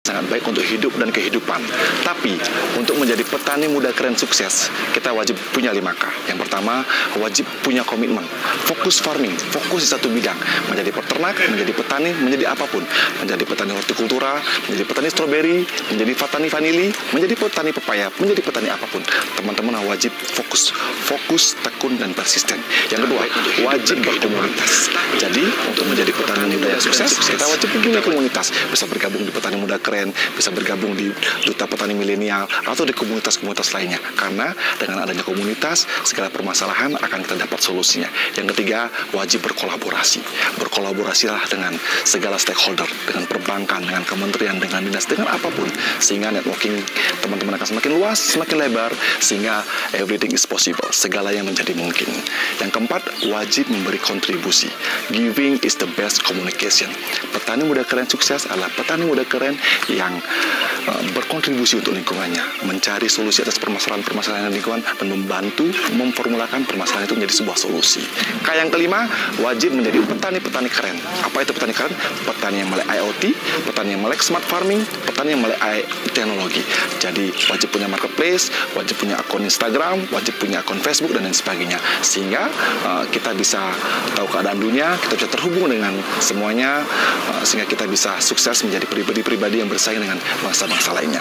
sangat baik untuk hidup dan kehidupan. Tapi untuk menjadi petani muda keren sukses, kita wajib punya 5K. Yang pertama, wajib punya komitmen. Fokus farming, fokus di satu bidang. Menjadi peternak, menjadi petani, menjadi apapun. Menjadi petani hortikultura, menjadi petani stroberi, menjadi petani vanili, menjadi petani pepaya, menjadi petani apapun. Teman-teman wajib fokus, tekun, dan persisten. Yang kedua, wajib berkomunitas. Jadi, untuk menjadi petani muda yang sukses, kita wajib punya komunitas. Bisa bergabung di Petani Muda Keren, bisa bergabung di Duta Petani Milenial, atau di komunitas-komunitas lainnya. Karena dengan adanya komunitas, segala permasalahan akan kita dapat solusinya. Yang ketiga, wajib berkolaborasi. Berkolaborasilah dengan segala stakeholder, dengan perbankan, dengan kementerian, dengan dinas, dengan apapun. Sehingga networking teman-teman akan semakin luas, semakin lebar, sehingga everything is possible. Segala yang menjadi mungkin. Yang keempat, wajib memberi kontribusi. Giving is the best communication. Petani muda keren sukses adalah petani muda keren yang berkontribusi untuk lingkungannya, mencari solusi atas permasalahan lingkungan, dan membantu memformulakan permasalahan itu menjadi sebuah solusi. Yang kelima, wajib menjadi petani-petani keren. Apa itu petani keren? Petani yang melek IoT, petani yang melek smart farming, petani yang melek teknologi. Jadi wajib punya marketplace, wajib punya akun Instagram, wajib punya akun Facebook, dan lain sebagainya. Sehingga kita bisa tahu keadaan dunia, kita bisa terhubung dengan semuanya, sehingga kita bisa sukses menjadi pribadi-pribadi yang bersaing dengan bangsa-bangsa lainnya.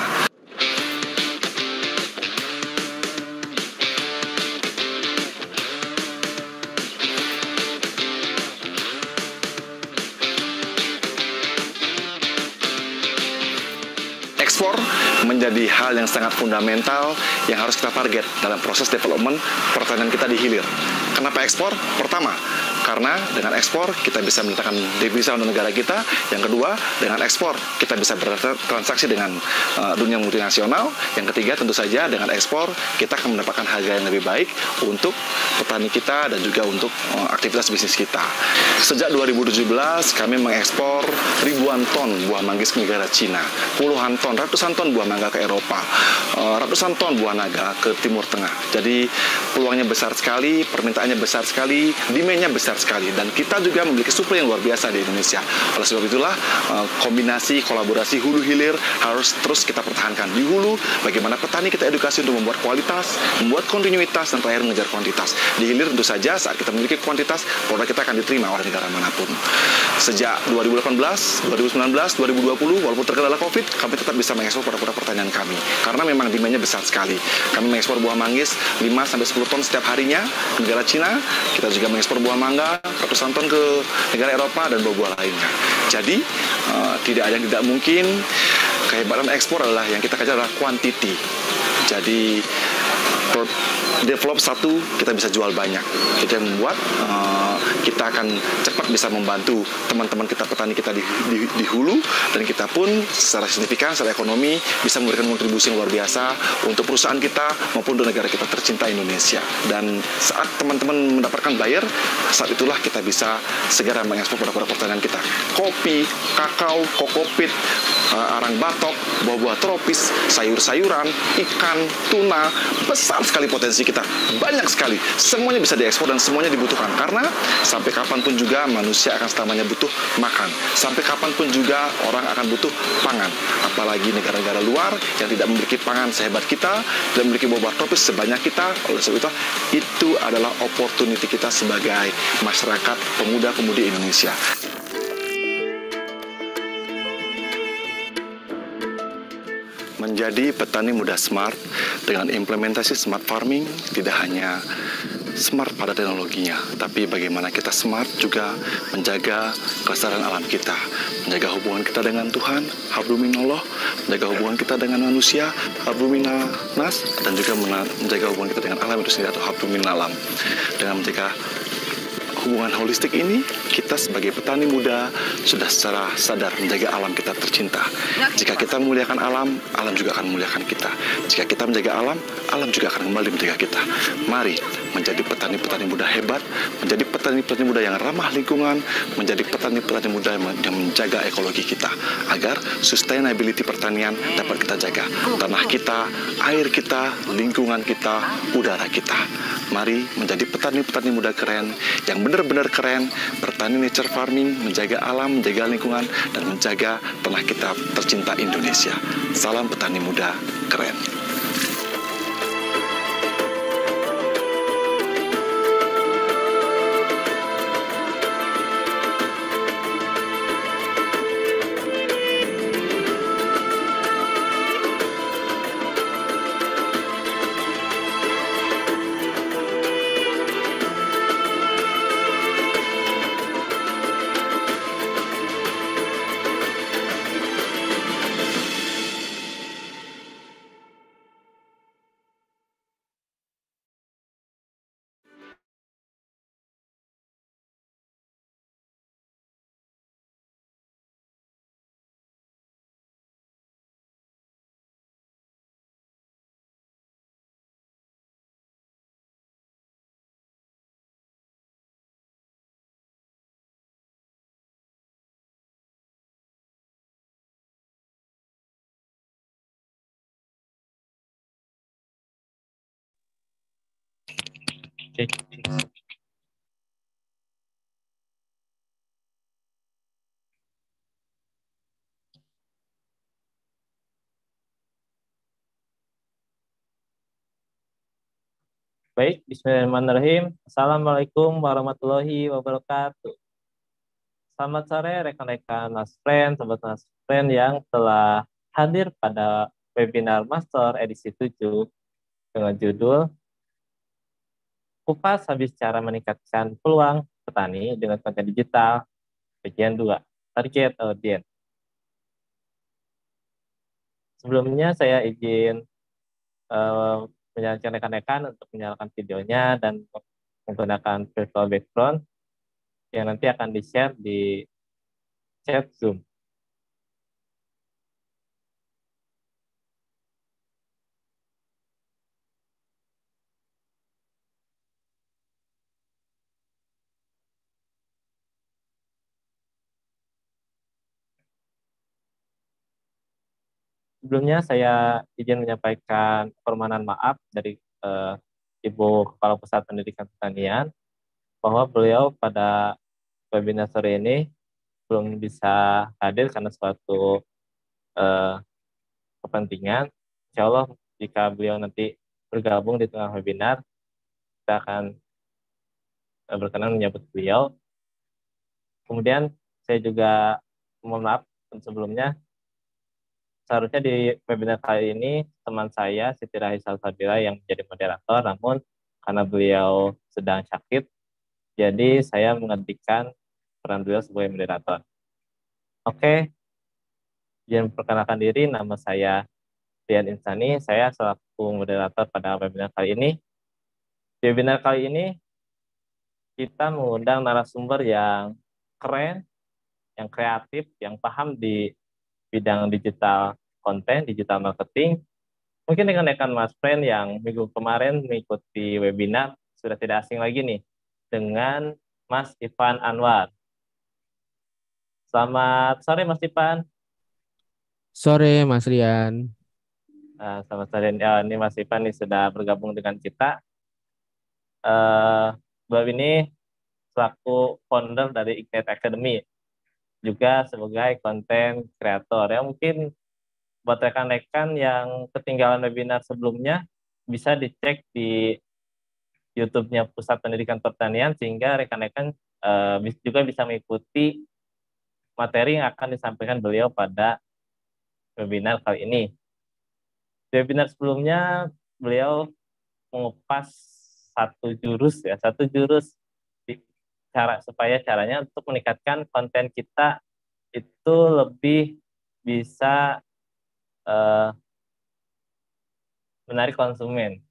Ekspor menjadi hal yang sangat fundamental yang harus kita target dalam proses development pertanian kita di hilir. Kenapa ekspor? Pertama, karena dengan ekspor kita bisa mendatangkan devisa untuk negara kita. Yang kedua, dengan ekspor kita bisa bertransaksi dengan dunia multinasional. Yang ketiga, tentu saja dengan ekspor kita akan mendapatkan harga yang lebih baik untuk petani kita dan juga untuk aktivitas bisnis kita. Sejak 2017 kami mengekspor ribuan ton buah manggis ke negara Cina, puluhan ton, ratusan ton buah mangga ke Eropa, ratusan ton buah naga ke Timur Tengah. Jadi peluangnya besar sekali, permintaannya besar sekali, demand-nya besar sekali, dan kita juga memiliki supply yang luar biasa di Indonesia. Oleh sebab itulah kombinasi kolaborasi hulu hilir harus terus kita pertahankan. Di hulu, bagaimana petani kita edukasi untuk membuat kualitas, membuat kontinuitas, dan terakhir mengejar kuantitas. Di hilir tentu saja saat kita memiliki kuantitas, produk kita akan diterima oleh negara manapun. Sejak 2018, 2019, 2020, walaupun terkendala COVID, kami tetap bisa mengekspor produk-produk pertanian kami. Karena memang demand-nya besar sekali. Kami mengekspor buah manggis 5-10 ton setiap harinya ke negara Cina. Kita juga mengekspor buah mangga ratusan ton ke negara Eropa dan buah-buah lainnya. Jadi tidak ada yang tidak mungkin. Kehebatan ekspor adalah yang kita kejar adalah quantity. Jadi develop satu, kita bisa jual banyak. Itu yang membuat kita akan cepat bisa membantu teman-teman kita, petani kita di hulu, dan kita pun secara signifikan, secara ekonomi bisa memberikan kontribusi yang luar biasa untuk perusahaan kita maupun untuk negara kita tercinta Indonesia. Dan saat teman-teman mendapatkan buyer, saat itulah kita bisa segera mengekspor produk-produk pertanian kita. Kopi, kakao, kokopit, arang batok, buah-buah tropis, sayur-sayuran, ikan, tuna, besar sekali potensi kita, banyak sekali. Semuanya bisa diekspor dan semuanya dibutuhkan, karena sampai kapanpun juga manusia akan selamanya butuh makan. Sampai kapanpun juga orang akan butuh pangan. Apalagi negara-negara luar yang tidak memiliki pangan sehebat kita, tidak memiliki buah-buah tropis sebanyak kita. Oleh sebab itu adalah opportunity kita sebagai masyarakat pemuda-pemudi Indonesia. Menjadi petani muda smart dengan implementasi smart farming tidak hanya smart pada teknologinya, tapi bagaimana kita smart juga menjaga kelestarian alam kita, menjaga hubungan kita dengan Tuhan, habluminallah, menjaga hubungan kita dengan manusia, habluminanas, dan juga menjaga hubungan kita dengan alam itu sendiri atau habluminalam. Dengan menjaga hubungan holistik ini, kita sebagai petani muda sudah secara sadar menjaga alam kita tercinta. Jika kita memuliakan alam, alam juga akan memuliakan kita. Jika kita menjaga alam, alam juga akan kembali menjaga kita. Mari menjadi petani-petani muda hebat, menjadi petani-petani muda yang ramah lingkungan, menjadi petani-petani muda yang menjaga ekologi kita, agar sustainability pertanian dapat kita jaga. Tanah kita, air kita, lingkungan kita, udara kita. Mari menjadi petani-petani muda keren yang benar-benar keren, bertani nature farming, menjaga alam, menjaga lingkungan, dan menjaga tanah kita tercinta tercinta Indonesia. Salam petani muda keren. Baik, bismillahirrahmanirrahim. Assalamualaikum warahmatullahi wabarakatuh. Selamat sore rekan-rekan Mas Friend, sobat Mas Friend yang telah hadir pada webinar Master edisi 7 dengan judul Kupas Habis Cara Meningkatkan Peluang Petani dengan Konten Digital, bagian 2, Target Audience. Sebelumnya saya izin menyarankan rekan-rekan untuk menyalakan videonya dan menggunakan virtual background yang nanti akan di-share di chat Zoom. Sebelumnya saya izin menyampaikan permohonan maaf dari Ibu Kepala Pusat Pendidikan Pertanian bahwa beliau pada webinar sore ini belum bisa hadir karena suatu kepentingan. Insya Allah jika beliau nanti bergabung di tengah webinar, kita akan berkenan menyambut beliau. Kemudian saya juga mohon maaf sebelumnya, seharusnya di webinar kali ini teman saya Siti Raisa Sabila yang menjadi moderator, namun karena beliau sedang sakit, jadi saya menggantikan peran beliau sebagai moderator. Oke, izin perkenalkan diri, nama saya Rian Insani, saya selaku moderator pada webinar kali ini. Di webinar kali ini kita mengundang narasumber yang keren, yang kreatif, yang paham di bidang digital konten, digital marketing. Mungkin dengan rekan Mas Friend yang minggu kemarin mengikuti webinar, sudah tidak asing lagi nih dengan Mas Ivan Anwar. Selamat sore Mas Ivan. Sore Mas Rian. Selamat sore, ini Mas Ivan nih sudah bergabung dengan kita. Beliau ini selaku founder dari Ignite Academy, juga sebagai konten kreator. Ya, mungkin buat rekan-rekan yang ketinggalan webinar sebelumnya, bisa dicek di YouTube-nya Pusat Pendidikan Pertanian, sehingga rekan-rekan juga bisa mengikuti materi yang akan disampaikan beliau pada webinar kali ini. Di webinar sebelumnya, beliau mengupas satu jurus supaya caranya untuk meningkatkan konten kita itu lebih bisa menarik konsumen.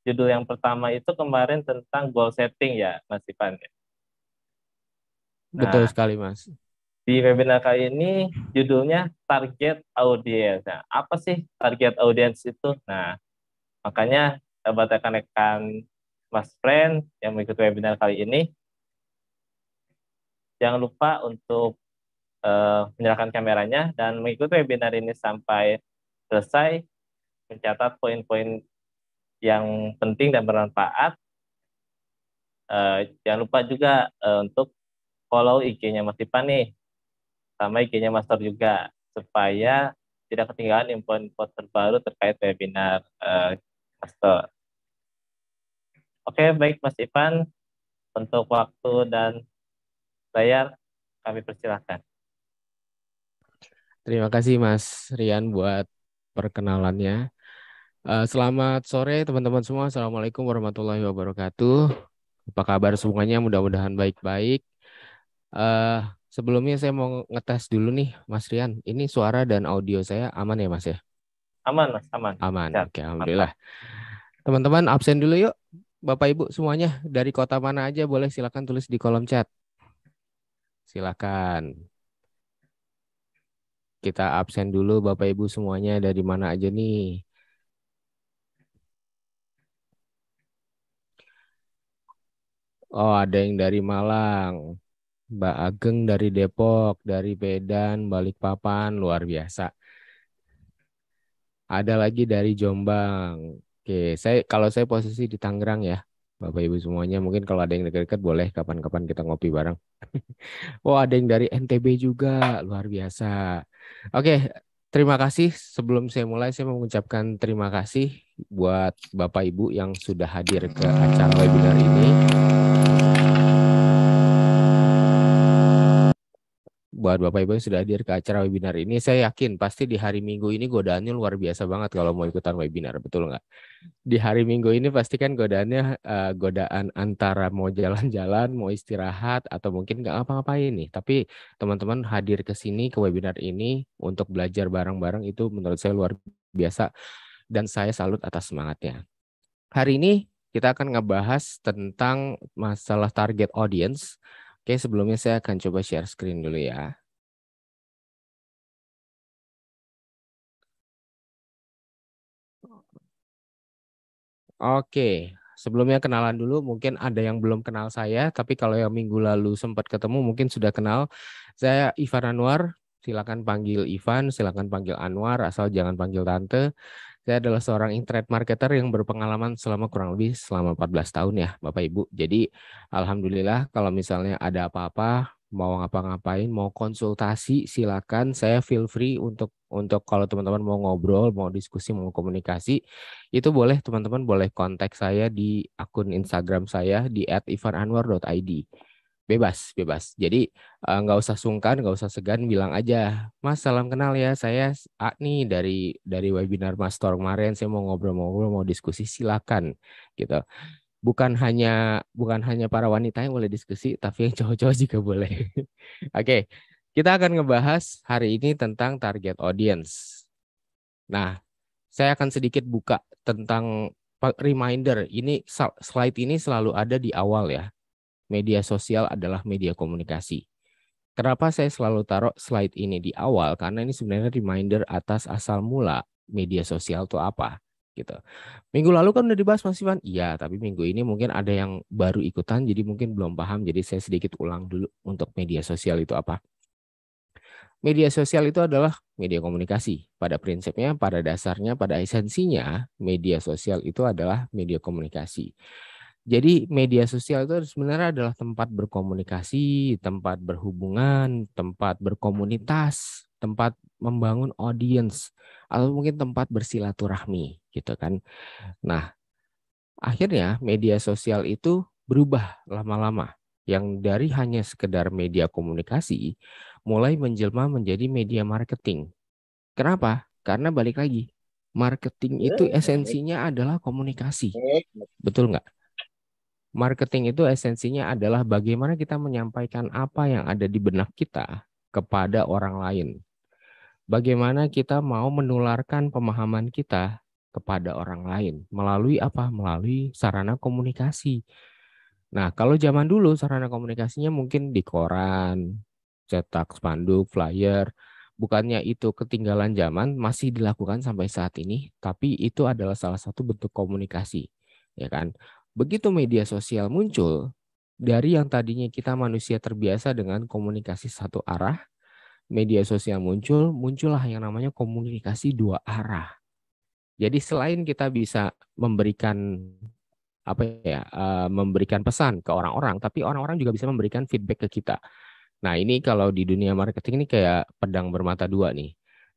Judul yang pertama itu kemarin tentang goal setting ya, Mas Ivan. Betul Nah, sekali, Mas. di webinar kali ini judulnya target audience. Nah, apa sih target audience itu? Nah, makanya buat rekan-rekan Mas Friend yang mengikuti webinar kali ini, jangan lupa untuk menyalakan kameranya dan mengikuti webinar ini sampai selesai, mencatat poin-poin yang penting dan bermanfaat. Jangan lupa juga untuk follow IG-nya Mas Ipan nih, sama IG-nya Master juga, supaya tidak ketinggalan info-info terbaru terkait webinar Master. Oke, baik Mas Ivan, untuk waktu dan layar kami persilahkan. Terima kasih Mas Rian buat perkenalannya. Selamat sore teman-teman semua. Assalamualaikum warahmatullahi wabarakatuh. Apa kabar semuanya? Mudah-mudahan baik-baik. Sebelumnya saya mau ngetes dulu nih Mas Rian. Ini suara dan audio saya aman ya Mas ya? Aman Mas, aman. Aman. Siap. Oke, Mantap. alhamdulillah. Teman-teman absen dulu yuk. Bapak Ibu semuanya dari kota mana aja boleh silakan tulis di kolom chat. Silakan. Kita absen dulu Bapak Ibu semuanya dari mana aja nih. Oh, ada yang dari Malang, Mbak Ageng dari Depok, dari Medan, Balikpapan, luar biasa. Ada lagi dari Jombang. Oke, kalau saya posisi di Tangerang ya, Bapak Ibu semuanya. Mungkin kalau ada yang dekat-dekat boleh kapan-kapan kita ngopi bareng. Oh, ada yang dari NTB juga, luar biasa. Oke, terima kasih. Sebelum saya mulai, saya mengucapkan terima kasih buat Bapak Ibu yang sudah hadir ke acara webinar ini. Buat Bapak Ibu yang sudah hadir ke acara webinar ini, saya yakin pasti di hari Minggu ini godaannya luar biasa banget kalau mau ikutan webinar, betul nggak? Di hari Minggu ini pasti kan godaannya godaan antara mau jalan-jalan, mau istirahat, atau mungkin nggak apa-ngapain nih. Tapi teman-teman hadir ke sini, ke webinar ini untuk belajar bareng-bareng itu menurut saya luar biasa dan saya salut atas semangatnya. Hari ini kita akan ngebahas tentang masalah target audience. Oke, sebelumnya saya akan coba share screen dulu ya. Oke, sebelumnya kenalan dulu. Mungkin ada yang belum kenal saya, tapi kalau yang minggu lalu sempat ketemu mungkin sudah kenal. Saya Ivan Anwar, silakan panggil Ivan, silakan panggil Anwar, asal jangan panggil Tante. Saya adalah seorang internet marketer yang berpengalaman selama kurang lebih selama 14 tahun ya, Bapak Ibu. Jadi, alhamdulillah kalau misalnya ada apa-apa, mau ngapa-ngapain, mau konsultasi, silakan. Saya feel free untuk kalau teman-teman mau ngobrol, mau diskusi, mau komunikasi, itu boleh teman-teman boleh kontak saya di akun Instagram saya di @ivananwar.id. Bebas, bebas. Jadi nggak usah sungkan, nggak usah segan, bilang aja, Mas, salam kenal ya, saya A nih dari webinar Mas Tor kemarin, saya mau ngobrol-ngobrol, mau diskusi, silakan gitu. Bukan hanya para wanita yang boleh diskusi, tapi yang cowok-cowok juga boleh. Oke, kita akan ngebahas hari ini tentang target audience. Nah, saya akan sedikit buka tentang reminder. Ini slide ini selalu ada di awal ya. Media sosial adalah media komunikasi. Kenapa saya selalu taruh slide ini di awal? Karena ini sebenarnya reminder atas asal mula media sosial itu apa, gitu. Minggu lalu kan udah dibahas Mas Ivan. Iya, tapi minggu ini mungkin ada yang baru ikutan, jadi mungkin belum paham. Jadi saya sedikit ulang dulu untuk media sosial itu apa. Media sosial itu adalah media komunikasi. Pada prinsipnya, pada dasarnya, pada esensinya, media sosial itu adalah media komunikasi. Jadi media sosial itu sebenarnya adalah tempat berkomunikasi, tempat berhubungan, tempat berkomunitas, tempat membangun audience, atau mungkin tempat bersilaturahmi, gitu kan. Nah, akhirnya media sosial itu berubah lama-lama. Yang dari hanya sekedar media komunikasi, mulai menjelma menjadi media marketing. Kenapa? Karena balik lagi, marketing itu esensinya adalah komunikasi. Betul nggak? Marketing itu esensinya adalah bagaimana kita menyampaikan apa yang ada di benak kita kepada orang lain. Bagaimana kita mau menularkan pemahaman kita kepada orang lain. Melalui apa? Melalui sarana komunikasi. Nah, kalau zaman dulu sarana komunikasinya mungkin di koran, cetak spanduk, flyer. Bukannya itu ketinggalan zaman, masih dilakukan sampai saat ini, tapi itu adalah salah satu bentuk komunikasi, ya kan? Begitu media sosial muncul, dari yang tadinya kita manusia terbiasa dengan komunikasi satu arah, media sosial muncullah yang namanya komunikasi dua arah. Jadi selain kita bisa memberikan memberikan pesan ke orang-orang, tapi orang-orang juga bisa memberikan feedback ke kita. Nah, ini kalau di dunia marketing ini kayak pedang bermata dua nih.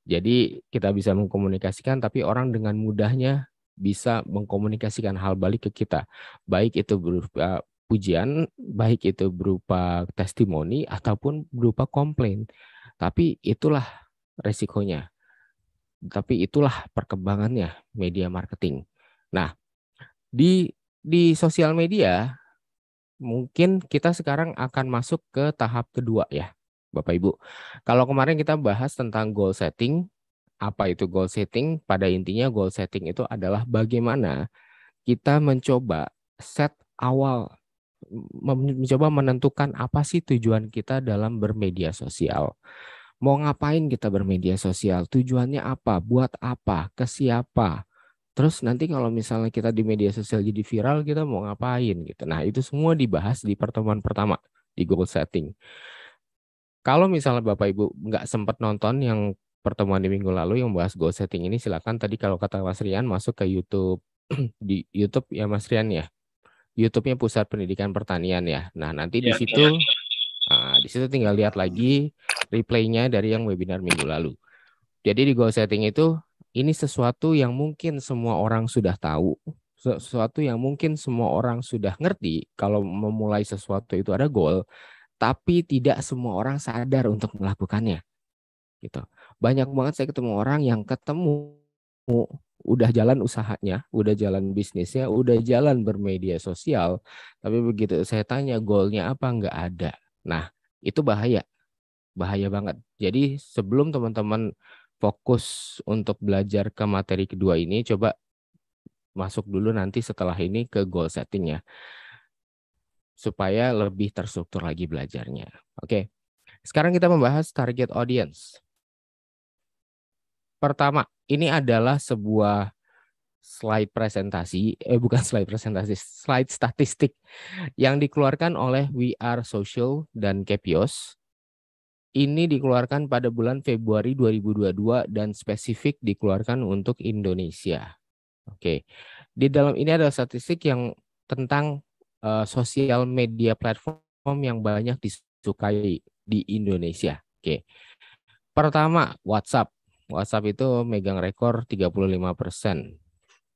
Jadi kita bisa mengkomunikasikan, tapi orang dengan mudahnya bisa mengkomunikasikan hal balik ke kita. Baik itu berupa pujian, baik itu berupa testimoni, ataupun berupa komplain. Tapi itulah resikonya. Tapi itulah perkembangannya media marketing. Nah, di sosial media, mungkin kita sekarang akan masuk ke tahap kedua ya, Bapak Ibu. Kalau kemarin kita bahas tentang goal setting, apa itu goal setting? Pada intinya goal setting itu adalah bagaimana kita mencoba set awal, mencoba menentukan apa sih tujuan kita dalam bermedia sosial. Mau ngapain kita bermedia sosial? Tujuannya apa? Buat apa? Ke siapa? Terus nanti kalau misalnya kita di media sosial jadi viral, kita mau ngapain gitu. Nah, itu semua dibahas di pertemuan pertama di goal setting. Kalau misalnya Bapak Ibu nggak sempat nonton yang pertemuan di minggu lalu yang bahas goal setting ini, silakan tadi kalau kata Mas Rian masuk ke YouTube di YouTube ya Mas Rian ya. YouTube-nya Pusat Pendidikan Pertanian ya. Nah, nanti di situ tinggal lihat lagi replaynya dari yang webinar minggu lalu. Jadi di goal setting itu ini sesuatu yang mungkin semua orang sudah tahu, sesuatu yang mungkin semua orang sudah ngerti kalau memulai sesuatu itu ada goal, tapi tidak semua orang sadar untuk melakukannya. Gitu. Banyak banget saya ketemu orang yang ketemu udah jalan usahanya, udah jalan bisnisnya, udah jalan bermedia sosial, tapi begitu saya tanya goalnya apa nggak ada. Nah, itu bahaya banget. Jadi sebelum teman-teman fokus untuk belajar ke materi kedua ini, coba masuk dulu nanti setelah ini ke goal setting ya, supaya lebih terstruktur lagi belajarnya. Oke, sekarang kita membahas target audience. Pertama, ini adalah sebuah slide presentasi, bukan slide presentasi, slide statistik yang dikeluarkan oleh We Are Social dan Kepios. Ini dikeluarkan pada bulan Februari 2022 dan spesifik dikeluarkan untuk Indonesia. Oke, di dalam ini ada statistik yang tentang sosial media platform yang banyak disukai di Indonesia. Oke, pertama WhatsApp. WhatsApp itu megang rekor 35%.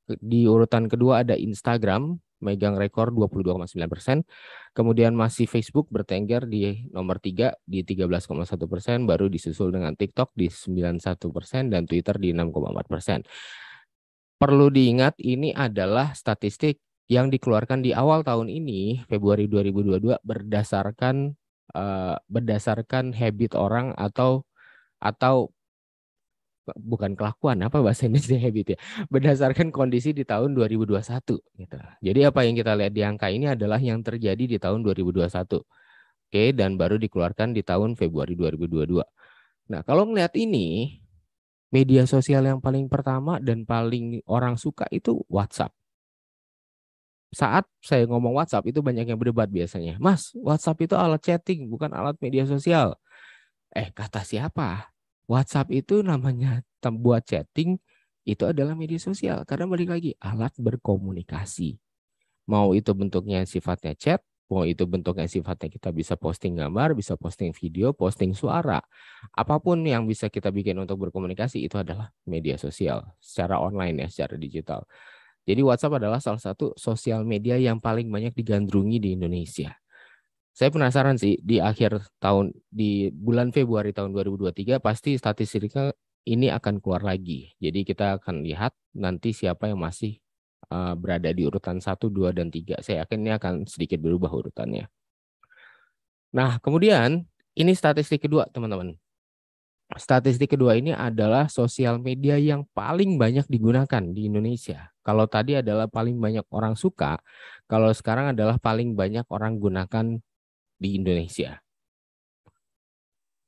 Di urutan kedua ada Instagram, megang rekor 22,9%. Kemudian masih Facebook bertengger di nomor 3 di 13,1%, baru disusul dengan TikTok di 91% dan Twitter di 6,4%. Perlu diingat ini adalah statistik yang dikeluarkan di awal tahun ini, Februari 2022, berdasarkan habit orang atau bukan kelakuan, apa bahasa Indonesia habit ya, berdasarkan kondisi di tahun 2021 gitu. Jadi apa yang kita lihat di angka ini adalah yang terjadi di tahun 2021. Oke, dan baru dikeluarkan di tahun Februari 2022. Nah, kalau melihat ini, media sosial yang paling pertama dan paling orang suka itu WhatsApp. Saat saya ngomong WhatsApp itu banyak yang berdebat biasanya. Mas, WhatsApp itu alat chatting, bukan alat media sosial. Kata siapa? WhatsApp itu namanya buat chatting, itu adalah media sosial. Karena balik lagi, alat berkomunikasi. Mau itu bentuknya sifatnya chat, mau itu bentuknya sifatnya kita bisa posting gambar, bisa posting video, posting suara. Apapun yang bisa kita bikin untuk berkomunikasi itu adalah media sosial. Secara online ya, secara digital. Jadi WhatsApp adalah salah satu sosial media yang paling banyak digandrungi di Indonesia. Saya penasaran sih di akhir tahun, di bulan Februari tahun 2023 pasti statistiknya ini akan keluar lagi. Jadi kita akan lihat nanti siapa yang masih berada di urutan 1, 2, dan 3. Saya yakin ini akan sedikit berubah urutannya. Nah, kemudian ini statistik kedua, teman-teman. Statistik kedua ini adalah sosial media yang paling banyak digunakan di Indonesia. Kalau tadi adalah paling banyak orang suka, kalau sekarang adalah paling banyak orang gunakan di Indonesia.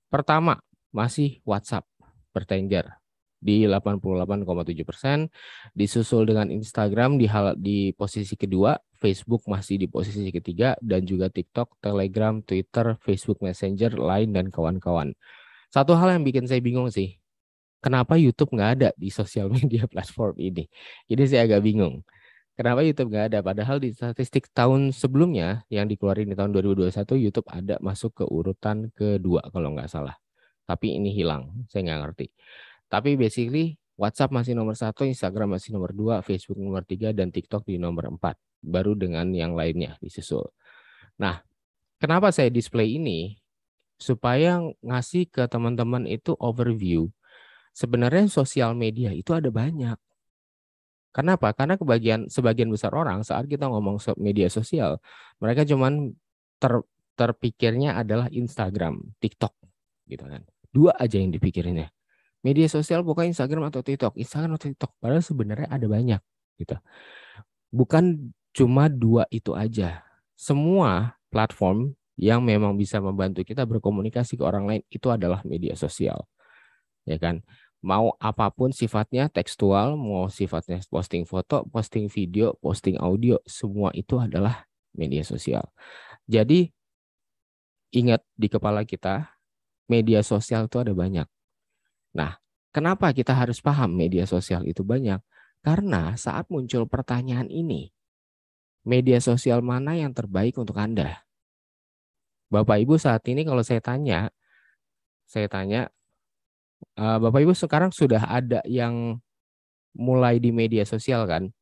Pertama, masih WhatsApp bertengger di 88,7%, disusul dengan Instagram di posisi kedua, Facebook masih di posisi ketiga, dan juga TikTok, Telegram, Twitter, Facebook Messenger, Line, dan kawan-kawan. Satu hal yang bikin saya bingung sih, kenapa YouTube nggak ada di sosial media platform ini? Ini saya agak bingung. Kenapa YouTube nggak ada? Padahal di statistik tahun sebelumnya yang dikeluarin di tahun 2021, YouTube ada masuk ke urutan kedua kalau nggak salah. Tapi ini hilang, saya nggak ngerti. Tapi basically WhatsApp masih nomor 1, Instagram masih nomor 2, Facebook nomor 3, dan TikTok di nomor 4. Baru dengan yang lainnya disusul. Nah, kenapa saya display ini? Supaya ngasih ke teman-teman itu overview. Sebenarnya sosial media itu ada banyak. Kenapa? Karena sebagian besar orang saat kita ngomong media sosial, mereka cuman terpikirnya adalah Instagram, TikTok, gitu kan. 2 aja yang dipikirinnya. Media sosial bukan Instagram atau TikTok, Instagram atau TikTok. Padahal sebenarnya ada banyak, gitu. Bukan cuma 2 itu aja. Semua platform yang memang bisa membantu kita berkomunikasi ke orang lain itu adalah media sosial, ya kan? Mau apapun sifatnya, tekstual, mau sifatnya posting foto, posting video, posting audio, semua itu adalah media sosial. Jadi ingat di kepala kita, media sosial itu ada banyak. Nah, kenapa kita harus paham media sosial itu banyak? Karena saat muncul pertanyaan ini, media sosial mana yang terbaik untuk Anda? Bapak Ibu saat ini kalau saya tanya, Bapak Ibu sekarang sudah ada yang mulai di media sosial kan?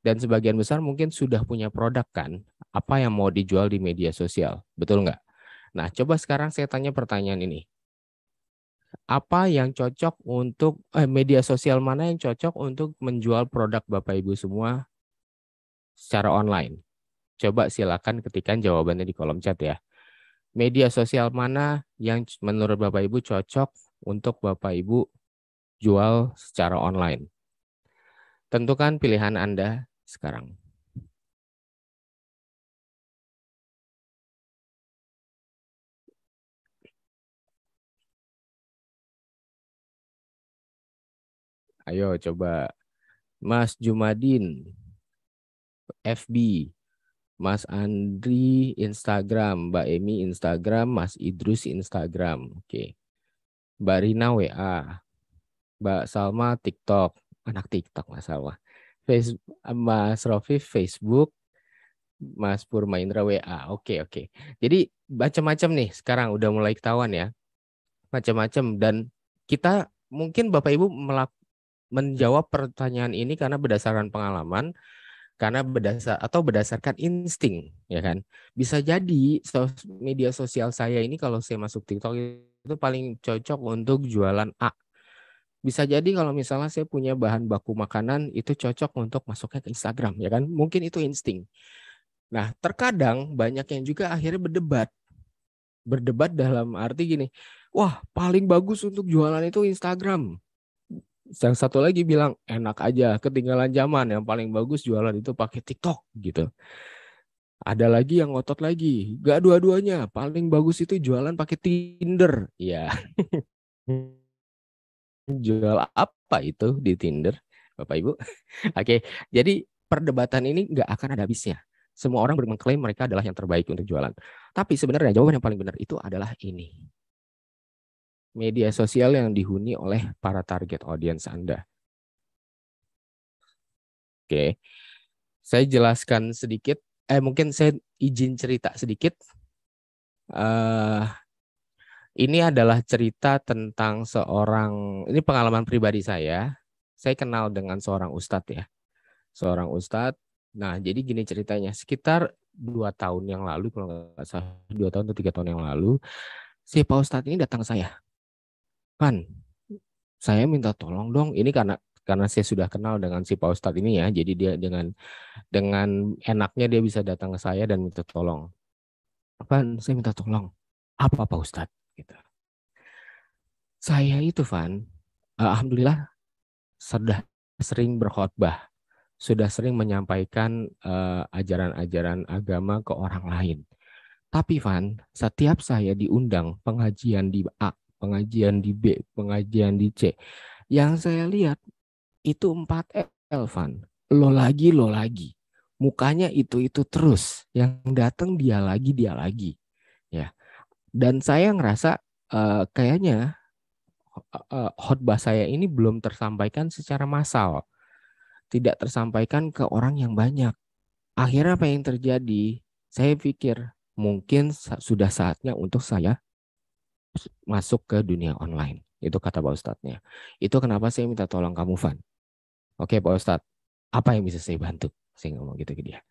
Dan sebagian besar mungkin sudah punya produk kan? Apa yang mau dijual di media sosial? Betul nggak? Nah, coba sekarang saya tanya pertanyaan ini. Apa yang cocok untuk media sosial mana yang cocok untuk menjual produk Bapak Ibu semua secara online? Coba silakan ketikkan jawabannya di kolom chat ya. Media sosial mana yang menurut Bapak Ibu cocok untuk Bapak Ibu jual secara online? Tentukan pilihan Anda sekarang. Ayo coba. Mas Jumadin, FB. Mas Andri Instagram, Mbak Emi Instagram, Mas Idrus Instagram. Oke. Mbak Rina WA, Mbak Salma TikTok, anak TikTok Mas Salma. Mas Rofi Facebook, Mas Purma Indra WA. Oke. Jadi macam-macam nih sekarang udah mulai ketahuan ya. Macam-macam dan kita mungkin Bapak Ibu menjawab pertanyaan ini karena berdasarkan pengalaman, karena berdasarkan insting, ya kan? Bisa jadi media sosial saya ini kalau saya masuk TikTok itu paling cocok untuk jualan A. Bisa jadi kalau misalnya saya punya bahan baku makanan itu cocok untuk masuknya ke Instagram, ya kan? Mungkin itu insting. Nah, terkadang banyak yang juga akhirnya berdebat. Berdebat dalam arti gini, wah paling bagus untuk jualan itu Instagram. Yang satu lagi bilang enak aja, ketinggalan zaman, yang paling bagus jualan itu pakai TikTok gitu. Ada lagi yang ngotot lagi, gak dua-duanya, paling bagus itu jualan pakai Tinder. Ya, jual apa itu di Tinder, Bapak Ibu? Oke, jadi perdebatan ini nggak akan ada habisnya. Semua orang mengklaim mereka adalah yang terbaik untuk jualan. Tapi sebenarnya jawaban yang paling benar itu adalah ini. Media sosial yang dihuni oleh para target audience Anda. Oke, saya jelaskan sedikit. Mungkin saya izin cerita sedikit. Ini adalah cerita tentang ini pengalaman pribadi saya. Saya kenal dengan seorang ustadz ya. Seorang ustadz. Nah, jadi gini ceritanya. Sekitar 2 tahun yang lalu, kalau nggak salah 2 tahun atau 3 tahun yang lalu, si Pak Ustadz ini datang ke saya. Pan, saya minta tolong dong. Ini karena saya sudah kenal dengan si Pak Ustadz ini ya. Jadi dia dengan enaknya dia bisa datang ke saya dan minta tolong. Pan, saya minta tolong. Apa Pak Ustadz? Gitu. Saya itu, Van, alhamdulillah sudah sering berkhotbah, sudah sering menyampaikan ajaran-ajaran agama ke orang lain. Tapi Van, setiap saya diundang pengajian di A, pengajian di B, pengajian di C, yang saya lihat itu 4L, Van. Lo lagi. Mukanya itu terus. Yang datang dia lagi. Ya. Dan saya ngerasa kayaknya khotbah saya ini belum tersampaikan secara massal. Tidak tersampaikan ke orang yang banyak. Akhirnya apa yang terjadi? Saya pikir mungkin sudah saatnya untuk saya masuk ke dunia online. Itu kata Pak Ustadznya. Itu kenapa saya minta tolong kamu, Van. Oke Pak Ustadz, apa yang bisa saya bantu? Saya ngomong gitu ke dia.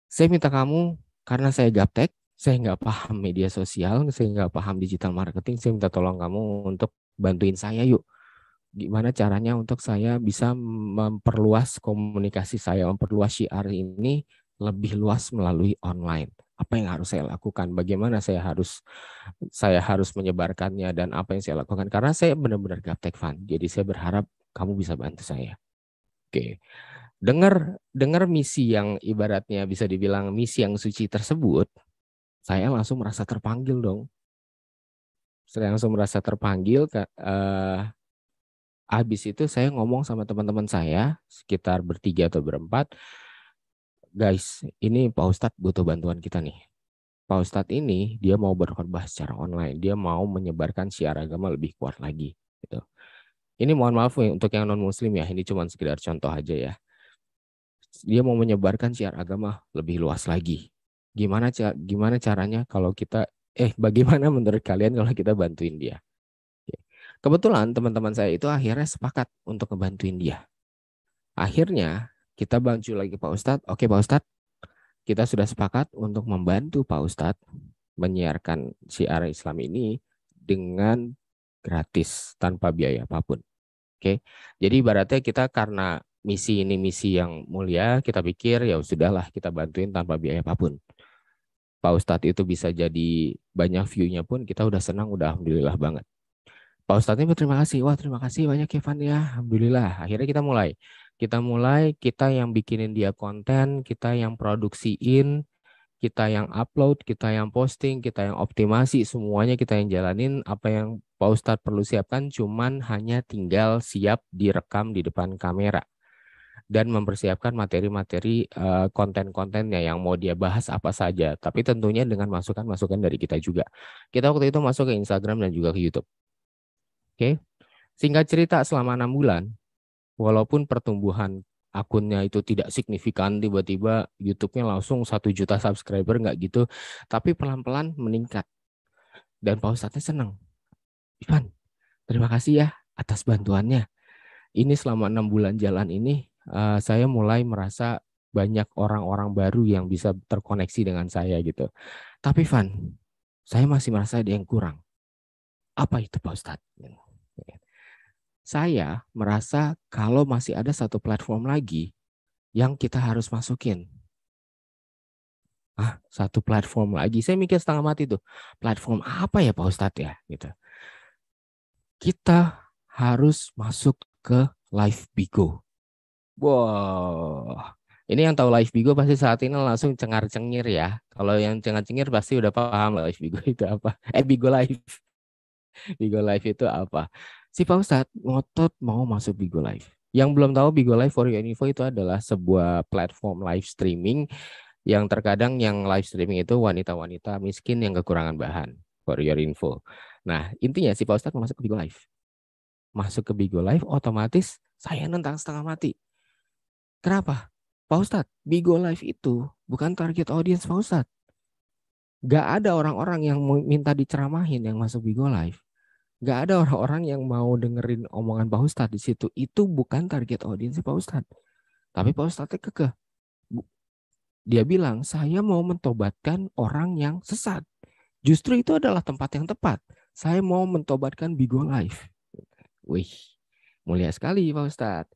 Saya minta kamu, karena saya gaptek, saya nggak paham media sosial, saya nggak paham digital marketing, saya minta tolong kamu untuk bantuin saya yuk. Gimana caranya untuk saya bisa memperluas komunikasi saya, memperluas syiar ini lebih luas melalui online. Apa yang harus saya lakukan? Bagaimana saya harus menyebarkannya dan apa yang saya lakukan? Karena saya benar-benar gaptek, Van. Jadi saya berharap kamu bisa bantu saya. Oke. Dengar misi yang ibaratnya bisa dibilang misi yang suci tersebut, saya langsung merasa terpanggil dong. Saya langsung merasa terpanggil. Habis itu saya ngomong sama teman-teman saya, sekitar bertiga atau berempat, guys, ini Pak Ustadz butuh bantuan kita nih. Pak Ustadz ini dia mau berkhotbah secara online, dia mau menyebarkan syiar agama lebih kuat lagi. Gitu. Ini mohon maaf untuk yang non Muslim ya, ini cuma sekedar contoh aja ya. Dia mau menyebarkan syiar agama lebih luas lagi. Gimana caranya kalau kita bagaimana menurut kalian kalau kita bantuin dia? Kebetulan teman-teman saya itu akhirnya sepakat untuk ngebantuin dia. Akhirnya kita bantu lagi Pak Ustadz. Oke Pak Ustadz, kita sudah sepakat untuk membantu Pak Ustadz menyiarkan syiar Islam ini dengan gratis tanpa biaya apapun. Oke, jadi ibaratnya kita karena misi ini misi yang mulia, kita pikir ya sudahlah kita bantuin tanpa biaya apapun. Pak Ustadz itu bisa jadi banyak view-nya pun kita udah senang, udah alhamdulillah banget. Pak Ustadznya berterima kasih, wah terima kasih banyak Evan ya, alhamdulillah. Akhirnya kita yang bikinin dia konten, kita yang produksiin, kita yang upload, kita yang posting, kita yang optimasi, semuanya kita yang jalanin. Apa yang Pak Ustadz perlu siapkan cuman hanya tinggal siap direkam di depan kamera dan mempersiapkan materi-materi konten-kontennya yang mau dia bahas apa saja. Tapi tentunya dengan masukan-masukan dari kita juga. Kita waktu itu masuk ke Instagram dan juga ke YouTube. Oke, singkat cerita selama 6 bulan, walaupun pertumbuhan akunnya itu tidak signifikan, tiba-tiba YouTube-nya langsung 1 juta subscriber, nggak gitu. Tapi pelan-pelan meningkat. Dan Pak Ustadznya senang. Ivan, terima kasih ya atas bantuannya. Ini selama 6 bulan jalan ini, saya mulai merasa banyak orang-orang baru yang bisa terkoneksi dengan saya gitu. Tapi Ivan, saya masih merasa ada yang kurang. Apa itu Pak Ustadz? Saya merasa kalau masih ada satu platform lagi yang kita harus masukin. Satu platform lagi. Saya mikir setengah mati tuh. Platform apa ya Pak Ustadz ya? Gitu. Kita harus masuk ke Live Bigo. Wow. Ini yang tahu Live Bigo pasti saat ini langsung cengar-cengir ya. Kalau yang cengar-cengir pasti udah paham Live Bigo itu apa. Bigo Live. Bigo Live itu apa? Si Pak Ustadz ngotot mau masuk Bigo Live. Yang belum tahu Bigo Live for your info itu adalah sebuah platform live streaming yang terkadang yang live streaming itu wanita-wanita miskin yang kekurangan bahan. For your info. Nah intinya si Pak Ustadz mau masuk ke Bigo Live. Masuk ke Bigo Live otomatis saya nentang setengah mati. Kenapa? Pak Ustadz, Bigo Live itu bukan target audience Pak Ustadz. Gak ada orang-orang yang minta diceramahin yang masuk Bigo Live. Gak ada orang-orang yang mau dengerin omongan Pak Ustadz di situ. Itu bukan target audiens Pak Ustadz. Tapi Pak Ustadz kekeh. Dia bilang, saya mau mentobatkan orang yang sesat. Justru itu adalah tempat yang tepat. Saya mau mentobatkan Bigo Live. Wih, mulia sekali Pak Ustadz.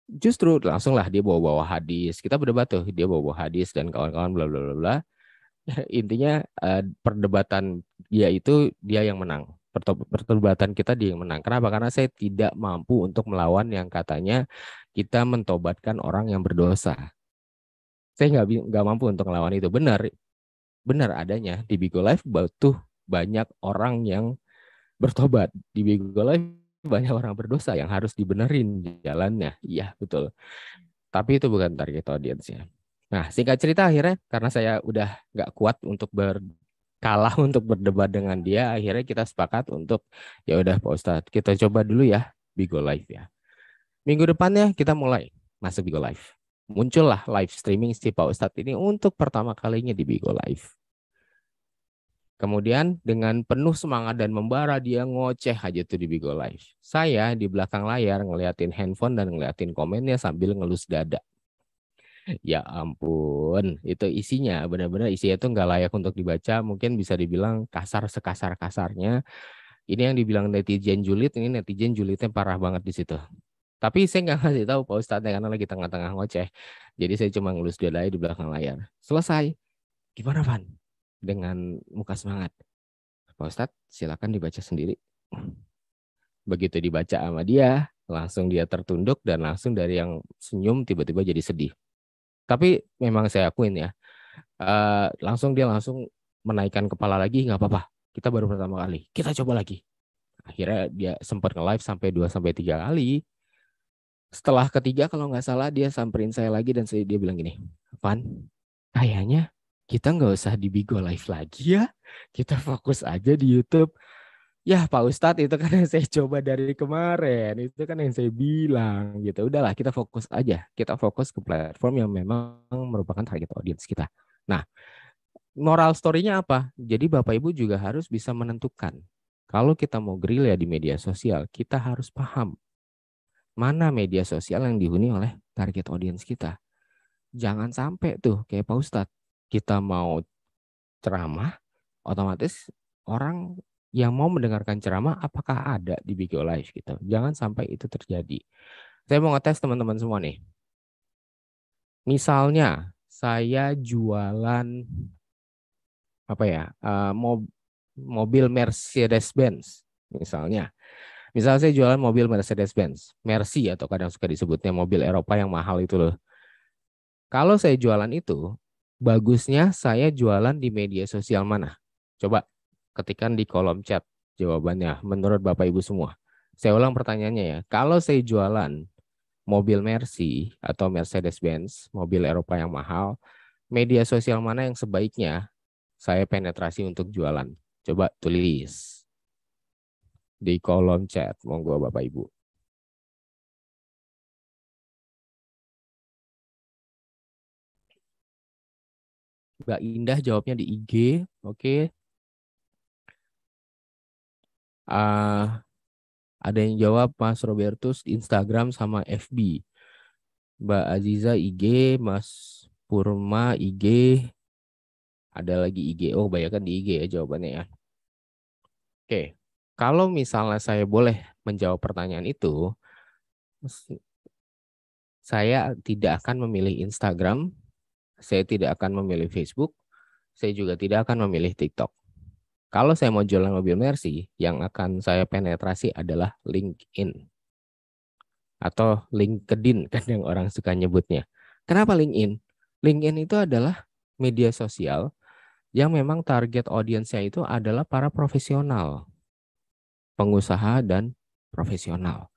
Justru langsunglah dia bawa-bawa hadis. Kita berdebat tuh, dia bawa-bawa hadis dan kawan-kawan bla bla bla bla. Intinya perdebatan dia itu dia yang menang. Perdebatan kita dia yang menang. Kenapa? Karena saya tidak mampu untuk melawan yang katanya kita mentobatkan orang yang berdosa. Saya nggak mampu untuk melawan itu. Benar adanya di Bigo Live butuh banyak orang yang bertobat. Di Bigo Live banyak orang berdosa yang harus dibenerin jalannya. Iya betul. Tapi itu bukan target audiensnya. Nah singkat cerita akhirnya karena saya udah nggak kuat untuk kalah untuk berdebat dengan dia, akhirnya kita sepakat untuk ya udah Pak Ustadz kita coba dulu ya Bigo Live ya. Minggu depannya kita mulai masuk Bigo Live. Muncullah live streaming si Pak Ustadz ini untuk pertama kalinya di Bigo Live. Kemudian dengan penuh semangat dan membara dia ngoceh aja tuh di Bigo Live. Saya di belakang layar ngeliatin handphone dan ngeliatin komennya sambil ngelus dada. Ya ampun, itu isinya benar-benar isinya itu nggak layak untuk dibaca. Mungkin bisa dibilang kasar sekasar-kasarnya. Ini yang dibilang netizen julid, ini netizen julidnya parah banget di situ. Tapi saya nggak ngasih tahu Pak Ustadz karena lagi tengah-tengah ngoceh. Jadi saya cuma ngelus dada di belakang layar. Selesai. Gimana Van? Dengan muka semangat. Pak Ustadz, silakan dibaca sendiri. Begitu dibaca sama dia, langsung dia tertunduk dan langsung dari yang senyum tiba-tiba jadi sedih. Tapi memang saya akuin ya, langsung menaikkan kepala lagi, nggak apa-apa. Kita baru pertama kali, kita coba lagi. Akhirnya dia sempat nge-live sampai 2-3 kali. Setelah ketiga kalau nggak salah dia samperin saya lagi dan dia bilang gini, Van, kayaknya kita nggak usah di Bigo Live lagi ya. Kita fokus aja di YouTube. Ya Pak Ustadz itu kan yang saya coba dari kemarin. Itu kan yang saya bilang gitu. Udahlah kita fokus aja. Kita fokus ke platform yang memang merupakan target audience kita. Nah, moral story-nya apa? Jadi Bapak Ibu juga harus bisa menentukan. Kalau kita mau gerilya di media sosial, kita harus paham mana media sosial yang dihuni oleh target audience kita. Jangan sampai tuh kayak Pak Ustadz, kita mau ceramah, otomatis orang yang mau mendengarkan ceramah apakah ada di Bigo Live gitu. Jangan sampai itu terjadi. Saya mau ngetes teman-teman semua nih. Misalnya saya jualan apa ya, mobil Mercedes-Benz misalnya. Misalnya saya jualan mobil Mercedes-Benz, Mercy atau kadang suka disebutnya mobil Eropa yang mahal itu loh. Kalau saya jualan itu, bagusnya saya jualan di media sosial mana? Coba ketikkan di kolom chat jawabannya menurut Bapak Ibu semua. Saya ulang pertanyaannya ya. Kalau saya jualan mobil Mercy atau Mercedes-Benz, mobil Eropa yang mahal, media sosial mana yang sebaiknya saya penetrasi untuk jualan? Coba tulis di kolom chat, monggo Bapak Ibu. Mbak Indah jawabnya di IG, oke. Ada yang jawab Mas Robertus Instagram sama FB. Mbak Aziza IG, Mas Purma IG, ada lagi IG. Oh, banyak kan di IG ya jawabannya ya. Oke, kalau misalnya saya boleh menjawab pertanyaan itu, saya tidak akan memilih Instagram, saya tidak akan memilih Facebook, saya juga tidak akan memilih TikTok. Kalau saya mau jualan mobil Mercy, yang akan saya penetrasi adalah LinkedIn atau LinkedIn kan yang orang suka nyebutnya. Kenapa LinkedIn? LinkedIn itu adalah media sosial yang memang target audiensnya itu adalah para profesional, pengusaha dan profesional.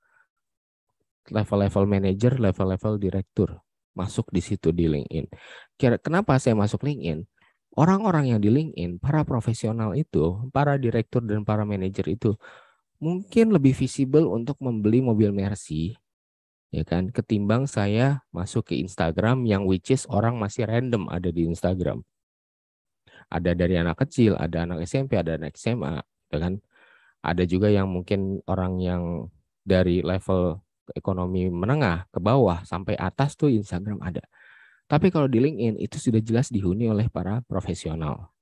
Level-level manager, level-level direktur masuk di situ di LinkedIn. Kenapa saya masuk LinkedIn? Orang-orang yang di LinkedIn, para profesional itu, para direktur dan para manajer itu mungkin lebih visible untuk membeli mobil Mercy, ya kan, ketimbang saya masuk ke Instagram yang which is orang masih random ada di Instagram. Ada dari anak kecil, ada anak SMP, ada anak SMA, ya kan. Ada juga yang mungkin orang yang dari level ekonomi menengah ke bawah sampai atas tuh Instagram ada. Tapi kalau di LinkedIn itu sudah jelas dihuni oleh para profesional.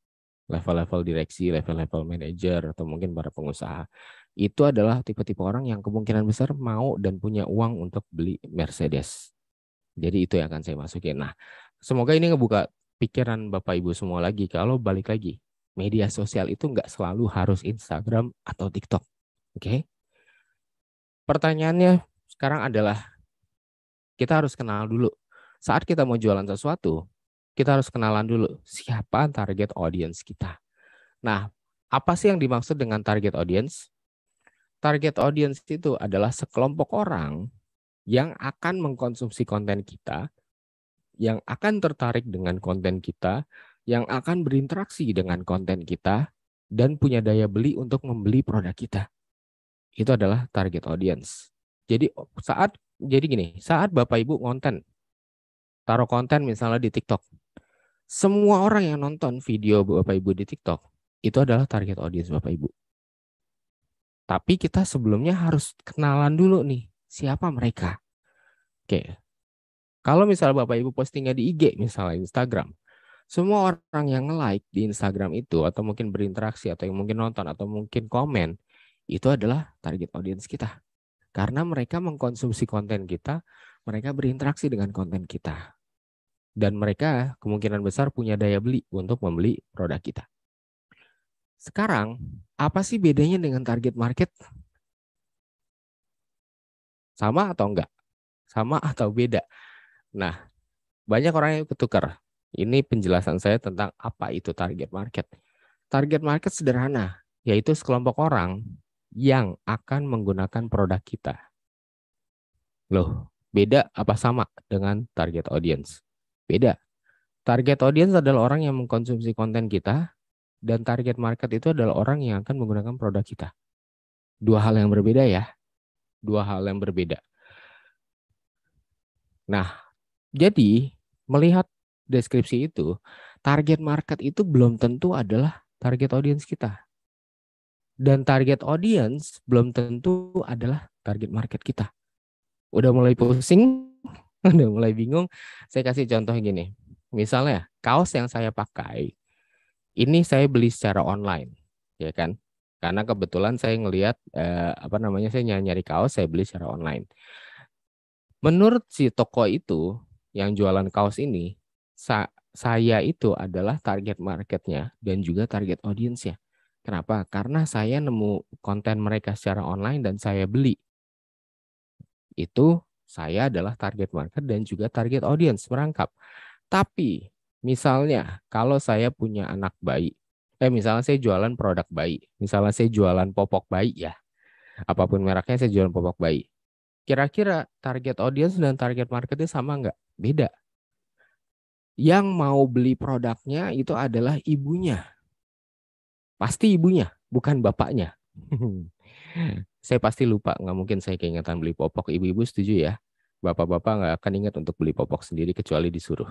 Level-level direksi, level-level manajer, atau mungkin para pengusaha. Itu adalah tipe-tipe orang yang kemungkinan besar mau dan punya uang untuk beli Mercedes. Jadi itu yang akan saya masukin. Nah, semoga ini ngebuka pikiran Bapak Ibu semua lagi. Kalau balik lagi, media sosial itu nggak selalu harus Instagram atau TikTok. Oke? Pertanyaannya sekarang adalah, kita harus kenal dulu. Saat kita mau jualan sesuatu, kita harus kenalan dulu siapa target audience kita. Nah, apa sih yang dimaksud dengan target audience? Target audience itu adalah sekelompok orang yang akan mengkonsumsi konten kita, yang akan tertarik dengan konten kita, yang akan berinteraksi dengan konten kita, dan punya daya beli untuk membeli produk kita. Itu adalah target audience. Jadi saat Bapak Ibu taruh konten misalnya di TikTok, semua orang yang nonton video Bapak Ibu di TikTok Itu adalah target audience Bapak Ibu. Tapi kita sebelumnya harus kenalan dulu nih, siapa mereka. Oke. Kalau misalnya Bapak Ibu postingnya di IG, misalnya Instagram, semua orang yang nge-like di Instagram itu, atau mungkin berinteraksi, atau yang mungkin nonton, atau mungkin komen, itu adalah target audience kita. Karena mereka mengkonsumsi konten kita, mereka berinteraksi dengan konten kita. Dan mereka kemungkinan besar punya daya beli untuk membeli produk kita. Sekarang, apa sih bedanya dengan target market? Sama atau enggak? Sama atau beda? Nah, banyak orang yang ketukar. Ini penjelasan saya tentang apa itu target market. Target market sederhana, yaitu sekelompok orang yang akan menggunakan produk kita. Loh, beda apa sama dengan target audience? Beda. Target audience adalah orang yang mengkonsumsi konten kita, dan target market itu adalah orang yang akan menggunakan produk kita. Dua hal yang berbeda ya. Dua hal yang berbeda. Nah, jadi melihat deskripsi itu, target market itu belum tentu adalah target audience kita. Dan target audience belum tentu adalah target market kita. Udah mulai pusing, udah mulai bingung. Saya kasih contoh gini. Misalnya, kaos yang saya pakai, ini saya beli secara online, ya kan? Karena kebetulan saya ngelihat saya nyari kaos, saya beli secara online. Menurut si toko itu yang jualan kaos ini, saya itu adalah target marketnya dan juga target audience-nya. Kenapa? Karena saya nemu konten mereka secara online dan saya beli. Itu saya adalah target market dan juga target audience merangkap. Tapi misalnya kalau saya punya anak bayi, misalnya saya jualan produk bayi, misalnya saya jualan popok bayi ya, apapun mereknya saya jualan popok bayi. Kira-kira target audience dan target marketnya sama nggak? Beda. Yang mau beli produknya itu adalah ibunya. Pasti ibunya, bukan bapaknya. Saya pasti lupa, nggak mungkin saya keingetan beli popok. Ibu-ibu setuju ya? Bapak-bapak nggak akan ingat untuk beli popok sendiri kecuali disuruh.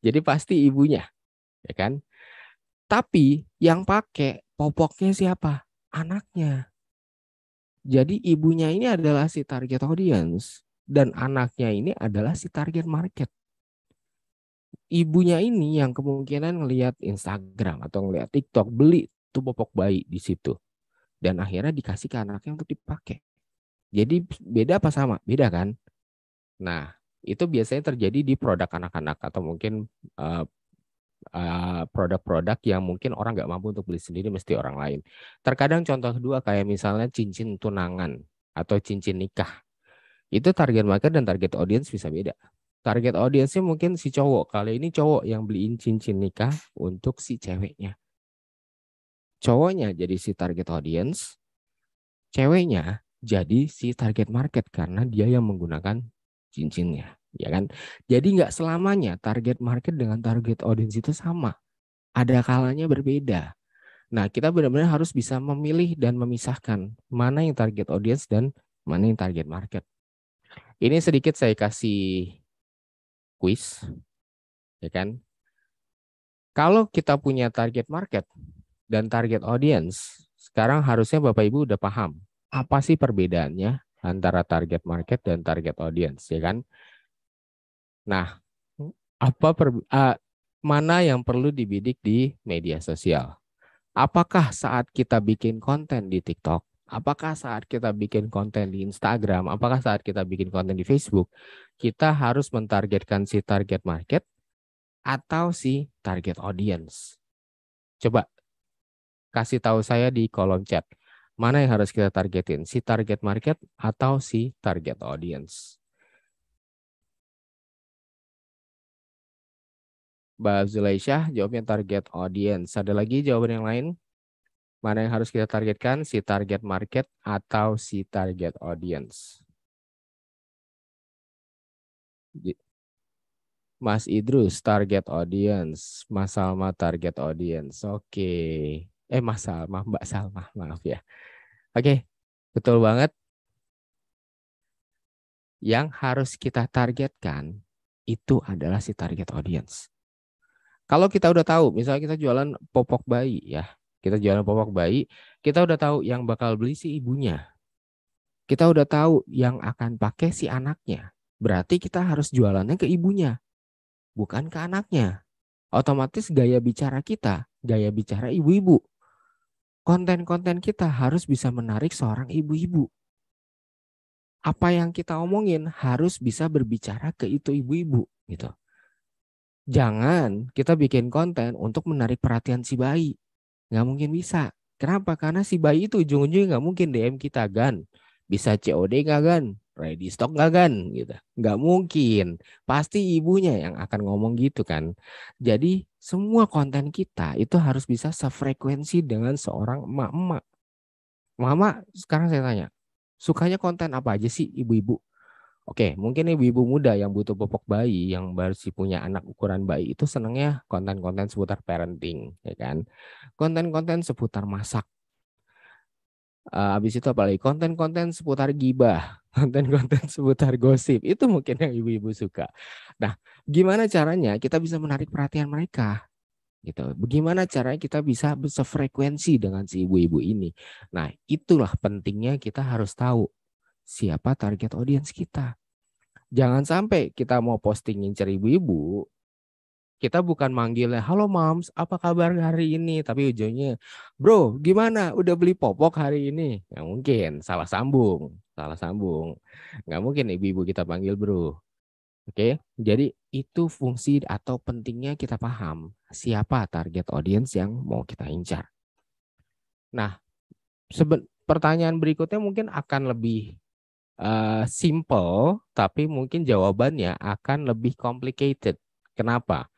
Jadi pasti ibunya, ya kan? Tapi yang pakai popoknya siapa? Anaknya. Jadi ibunya ini adalah si target audience dan anaknya ini adalah si target market. Ibunya ini yang kemungkinan ngelihat Instagram atau ngelihat TikTok, beli tuh popok bayi di situ. Dan akhirnya dikasih ke anaknya untuk dipakai. Jadi beda apa sama? Beda kan? Nah, itu biasanya terjadi di produk anak-anak atau mungkin produk-produk yang mungkin orang nggak mampu untuk beli sendiri, mesti orang lain. Terkadang contoh kedua kayak misalnya cincin tunangan atau cincin nikah. Itu target market dan target audience bisa beda. Target audience-nya mungkin si cowok. Kali ini cowok yang beliin cincin nikah untuk si ceweknya. Cowoknya jadi si target audience, ceweknya jadi si target market karena dia yang menggunakan cincinnya, ya kan? Jadi nggak selamanya target market dengan target audience itu sama. Ada kalanya berbeda. Nah, kita benar-benar harus bisa memilih dan memisahkan mana yang target audience dan mana yang target market. Ini sedikit saya kasih quiz, ya kan? Kalau kita punya target market dan target audience, sekarang harusnya Bapak Ibu udah paham apa sih perbedaannya antara target market dan target audience, ya kan? Nah, mana yang perlu dibidik di media sosial? Apakah saat kita bikin konten di TikTok? Apakah saat kita bikin konten di Instagram? Apakah saat kita bikin konten di Facebook? Kita harus mentargetkan si target market atau si target audience? Coba kasih tahu saya di kolom chat. Mana yang harus kita targetin? Si target market atau si target audience? Mbak Zulaisyah jawabnya target audience. Ada lagi jawaban yang lain? Mana yang harus kita targetkan? Si target market atau si target audience? Mas Idrus, target audience. Mas Salma, target audience. Oke. Mas Salma, Mbak Salma, maaf ya. Oke, betul banget. Yang harus kita targetkan itu adalah si target audience. Kalau kita udah tahu, misalnya kita jualan popok bayi ya. Kita jualan popok bayi, kita udah tahu yang bakal beli si ibunya. Kita udah tahu yang akan pakai si anaknya. Berarti kita harus jualannya ke ibunya, bukan ke anaknya. Otomatis gaya bicara kita, gaya bicara ibu-ibu. Konten-konten kita harus bisa menarik seorang ibu-ibu. Apa yang kita omongin harus bisa berbicara ke itu ibu-ibu gitu. Jangan kita bikin konten untuk menarik perhatian si bayi. Nggak mungkin bisa. Kenapa? Karena si bayi itu ujung-ujungnya nggak mungkin DM kita, Gan. Bisa COD nggak, Gan? Ready stock nggak, Gan? Gitu. Nggak mungkin. Pasti ibunya yang akan ngomong gitu kan. Jadi semua konten kita itu harus bisa sefrekuensi dengan seorang emak-emak. Mama, sekarang saya tanya, sukanya konten apa aja sih ibu-ibu? Oke, mungkin ibu-ibu muda yang butuh popok bayi, yang baru sih punya anak ukuran bayi itu senangnya konten-konten seputar parenting, ya kan? Konten-konten seputar masak. Habis itu apalagi konten-konten seputar gibah, konten-konten seputar gosip. Itu mungkin yang ibu-ibu suka. Nah, gimana caranya kita bisa menarik perhatian mereka? Gitu. Bagaimana caranya kita bisa sefrekuensi dengan si ibu-ibu ini? Nah, itulah pentingnya kita harus tahu siapa target audiens kita. Jangan sampai kita mau posting ngincer ibu-ibu, kita bukan manggilnya, halo moms, apa kabar hari ini? Tapi ujungnya, bro, gimana? Udah beli popok hari ini? Nggak mungkin, salah sambung. Salah sambung. Nggak mungkin ibu-ibu kita panggil bro. Oke, jadi itu fungsi atau pentingnya kita paham siapa target audiens yang mau kita incar. Nah, pertanyaan berikutnya mungkin akan lebih simple, tapi mungkin jawabannya akan lebih complicated. Kenapa?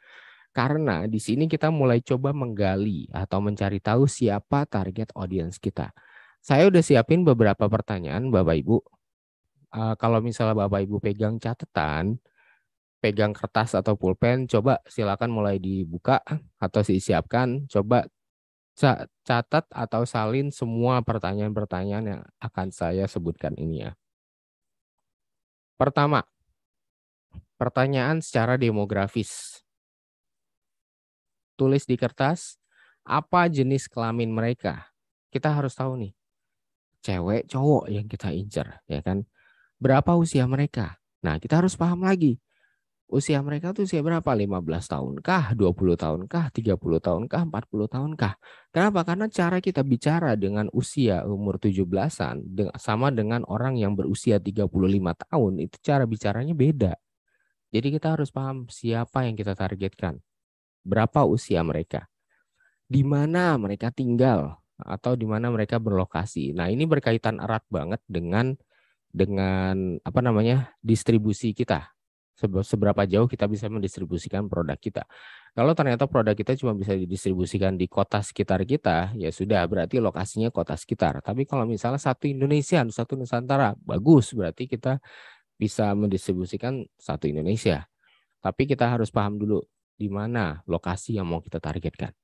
Karena di sini kita mulai coba menggali atau mencari tahu siapa target audiens kita. Saya udah siapin beberapa pertanyaan, Bapak Ibu. Kalau misalnya Bapak Ibu pegang catatan, pegang kertas atau pulpen, coba silakan mulai dibuka atau disiapkan. Coba catat atau salin semua pertanyaan-pertanyaan yang akan saya sebutkan ini ya. Pertama, pertanyaan secara demografis. Tulis di kertas, apa jenis kelamin mereka? Kita harus tahu nih, cewek, cowok yang kita incer, ya kan? Berapa usia mereka? Nah, kita harus paham lagi. Usia mereka tuh usia berapa? 15 tahun kah? 20 tahun kah? 30 tahun kah? 40 tahun kah? Kenapa? Karena cara kita bicara dengan usia umur 17-an sama dengan orang yang berusia 35 tahun, itu cara bicaranya beda. Jadi kita harus paham siapa yang kita targetkan. Berapa usia mereka? Di mana mereka tinggal atau di mana mereka berlokasi. Nah, ini berkaitan erat banget dengan apa namanya? Distribusi kita. Seberapa jauh kita bisa mendistribusikan produk kita. Kalau ternyata produk kita cuma bisa didistribusikan di kota sekitar kita, ya sudah, berarti lokasinya kota sekitar. Tapi kalau misalnya satu Indonesia, satu Nusantara, bagus, berarti kita bisa mendistribusikan satu Indonesia. Tapi kita harus paham dulu di mana lokasi yang mau kita targetkan.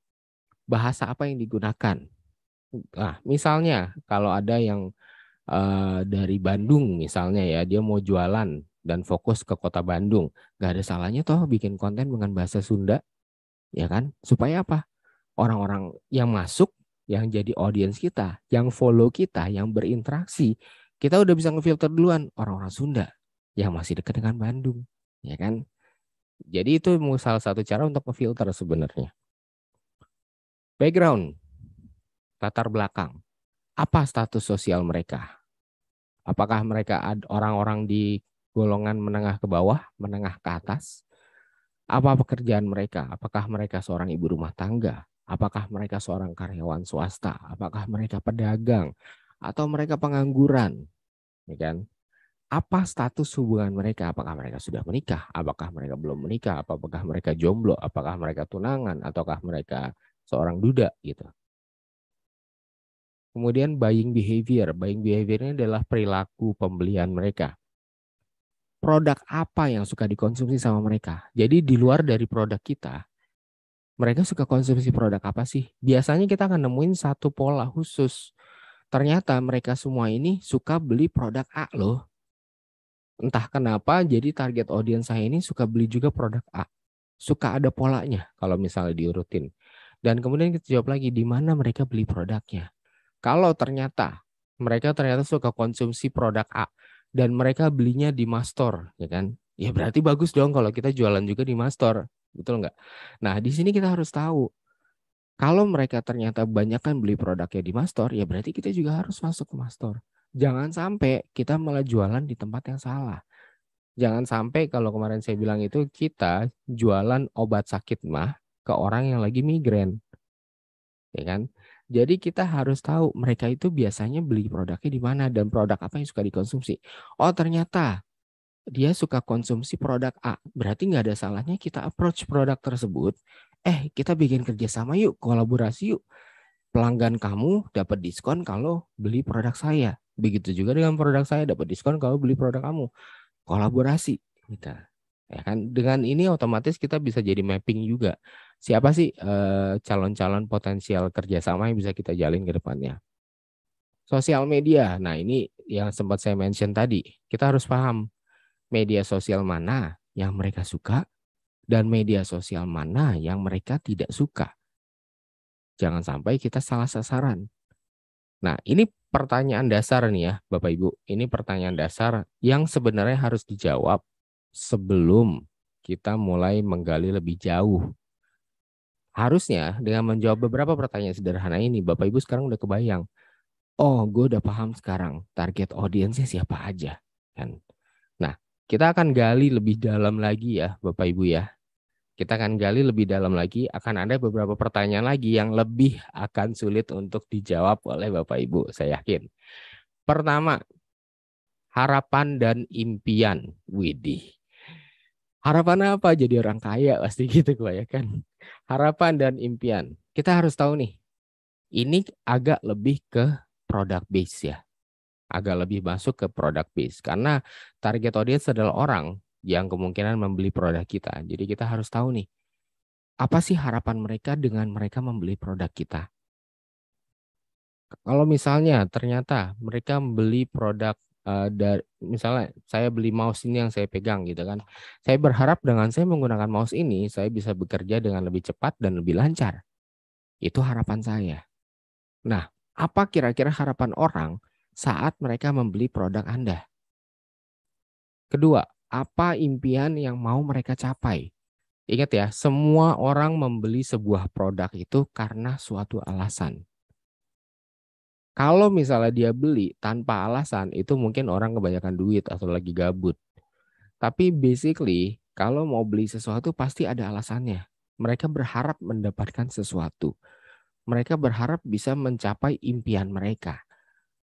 Bahasa apa yang digunakan? Nah, misalnya kalau ada yang dari Bandung misalnya ya, dia mau jualan dan fokus ke kota Bandung, nggak ada salahnya toh bikin konten dengan bahasa Sunda, ya kan? Supaya apa? Orang-orang yang masuk, yang jadi audiens kita, yang follow kita, yang berinteraksi, kita udah bisa ngefilter duluan orang-orang Sunda yang masih dekat dengan Bandung, ya kan? Jadi itu salah satu cara untuk ngefilter sebenarnya. Background, latar belakang, apa status sosial mereka? Apakah mereka orang-orang di golongan menengah ke bawah, menengah ke atas? Apa pekerjaan mereka? Apakah mereka seorang ibu rumah tangga? Apakah mereka seorang karyawan swasta? Apakah mereka pedagang? Atau mereka pengangguran? Ya kan? Apa status hubungan mereka? Apakah mereka sudah menikah? Apakah mereka belum menikah? Apakah mereka jomblo? Apakah mereka tunangan? Ataukah mereka seorang duda gitu? Kemudian buying behavior. Buying behavior ini adalah perilaku pembelian mereka. Produk apa yang suka dikonsumsi sama mereka? Jadi di luar dari produk kita, mereka suka konsumsi produk apa sih? Biasanya kita akan nemuin satu pola khusus. Ternyata mereka semua ini suka beli produk A loh. Entah kenapa jadi target audiens saya ini suka beli juga produk A. Suka ada polanya kalau misalnya diurutin. Dan kemudian kita jawab lagi, di mana mereka beli produknya. Kalau ternyata mereka suka konsumsi produk A dan mereka belinya di Mastor, ya kan? Ya berarti bagus dong kalau kita jualan juga di Mastor, betul nggak? Nah, di sini kita harus tahu, kalau mereka ternyata banyak kan beli produknya di Mastor, ya berarti kita juga harus masuk ke Mastor. Jangan sampai kita malah jualan di tempat yang salah. Jangan sampai kalau kemarin saya bilang itu kita jualan obat sakit mah ke orang yang lagi migrain, ya kan? Jadi kita harus tahu mereka itu biasanya beli produknya di mana dan produk apa yang suka dikonsumsi. Oh ternyata dia suka konsumsi produk A, berarti nggak ada salahnya kita approach produk tersebut. Kita bikin kerjasama yuk, kolaborasi yuk. Pelanggan kamu dapat diskon kalau beli produk saya. Begitu juga dengan produk saya dapat diskon kalau beli produk kamu. Kolaborasi kita. Ya kan, dengan ini otomatis kita bisa jadi mapping juga. Siapa sih calon-calon potensial kerjasama yang bisa kita jalin ke depannya? Sosial media. Nah, ini yang sempat saya mention tadi. Kita harus paham media sosial mana yang mereka suka dan media sosial mana yang mereka tidak suka. Jangan sampai kita salah sasaran. Nah, ini pertanyaan dasar nih ya, Bapak Ibu. Ini pertanyaan dasar yang sebenarnya harus dijawab sebelum kita mulai menggali lebih jauh. Harusnya dengan menjawab beberapa pertanyaan sederhana ini, Bapak Ibu sekarang udah kebayang. Oh, gue udah paham sekarang target audiensnya siapa aja. Kan? Nah, kita akan gali lebih dalam lagi ya, Bapak Ibu ya. Kita akan gali lebih dalam lagi, akan ada beberapa pertanyaan lagi yang lebih akan sulit untuk dijawab oleh Bapak Ibu, saya yakin. Pertama, harapan dan impian. Widih. Harapan apa? Jadi orang kaya pasti gitu gue ya kan. Harapan dan impian. Kita harus tahu nih, ini agak lebih ke product base ya. Agak lebih masuk ke product base. Karena target audience adalah orang yang kemungkinan membeli produk kita. Jadi kita harus tahu nih, apa sih harapan mereka dengan mereka membeli produk kita? Kalau misalnya ternyata mereka membeli produk dari, misalnya saya beli mouse ini yang saya pegang gitu kan. Saya berharap dengan saya menggunakan mouse ini, saya bisa bekerja dengan lebih cepat dan lebih lancar. Itu harapan saya. Nah, apa kira-kira harapan orang saat mereka membeli produk Anda? Kedua, apa impian yang mau mereka capai? Ingat ya, semua orang membeli sebuah produk itu karena suatu alasan. Kalau misalnya dia beli tanpa alasan, itu mungkin orang kebanyakan duit atau lagi gabut. Tapi basically, kalau mau beli sesuatu pasti ada alasannya. Mereka berharap mendapatkan sesuatu. Mereka berharap bisa mencapai impian mereka.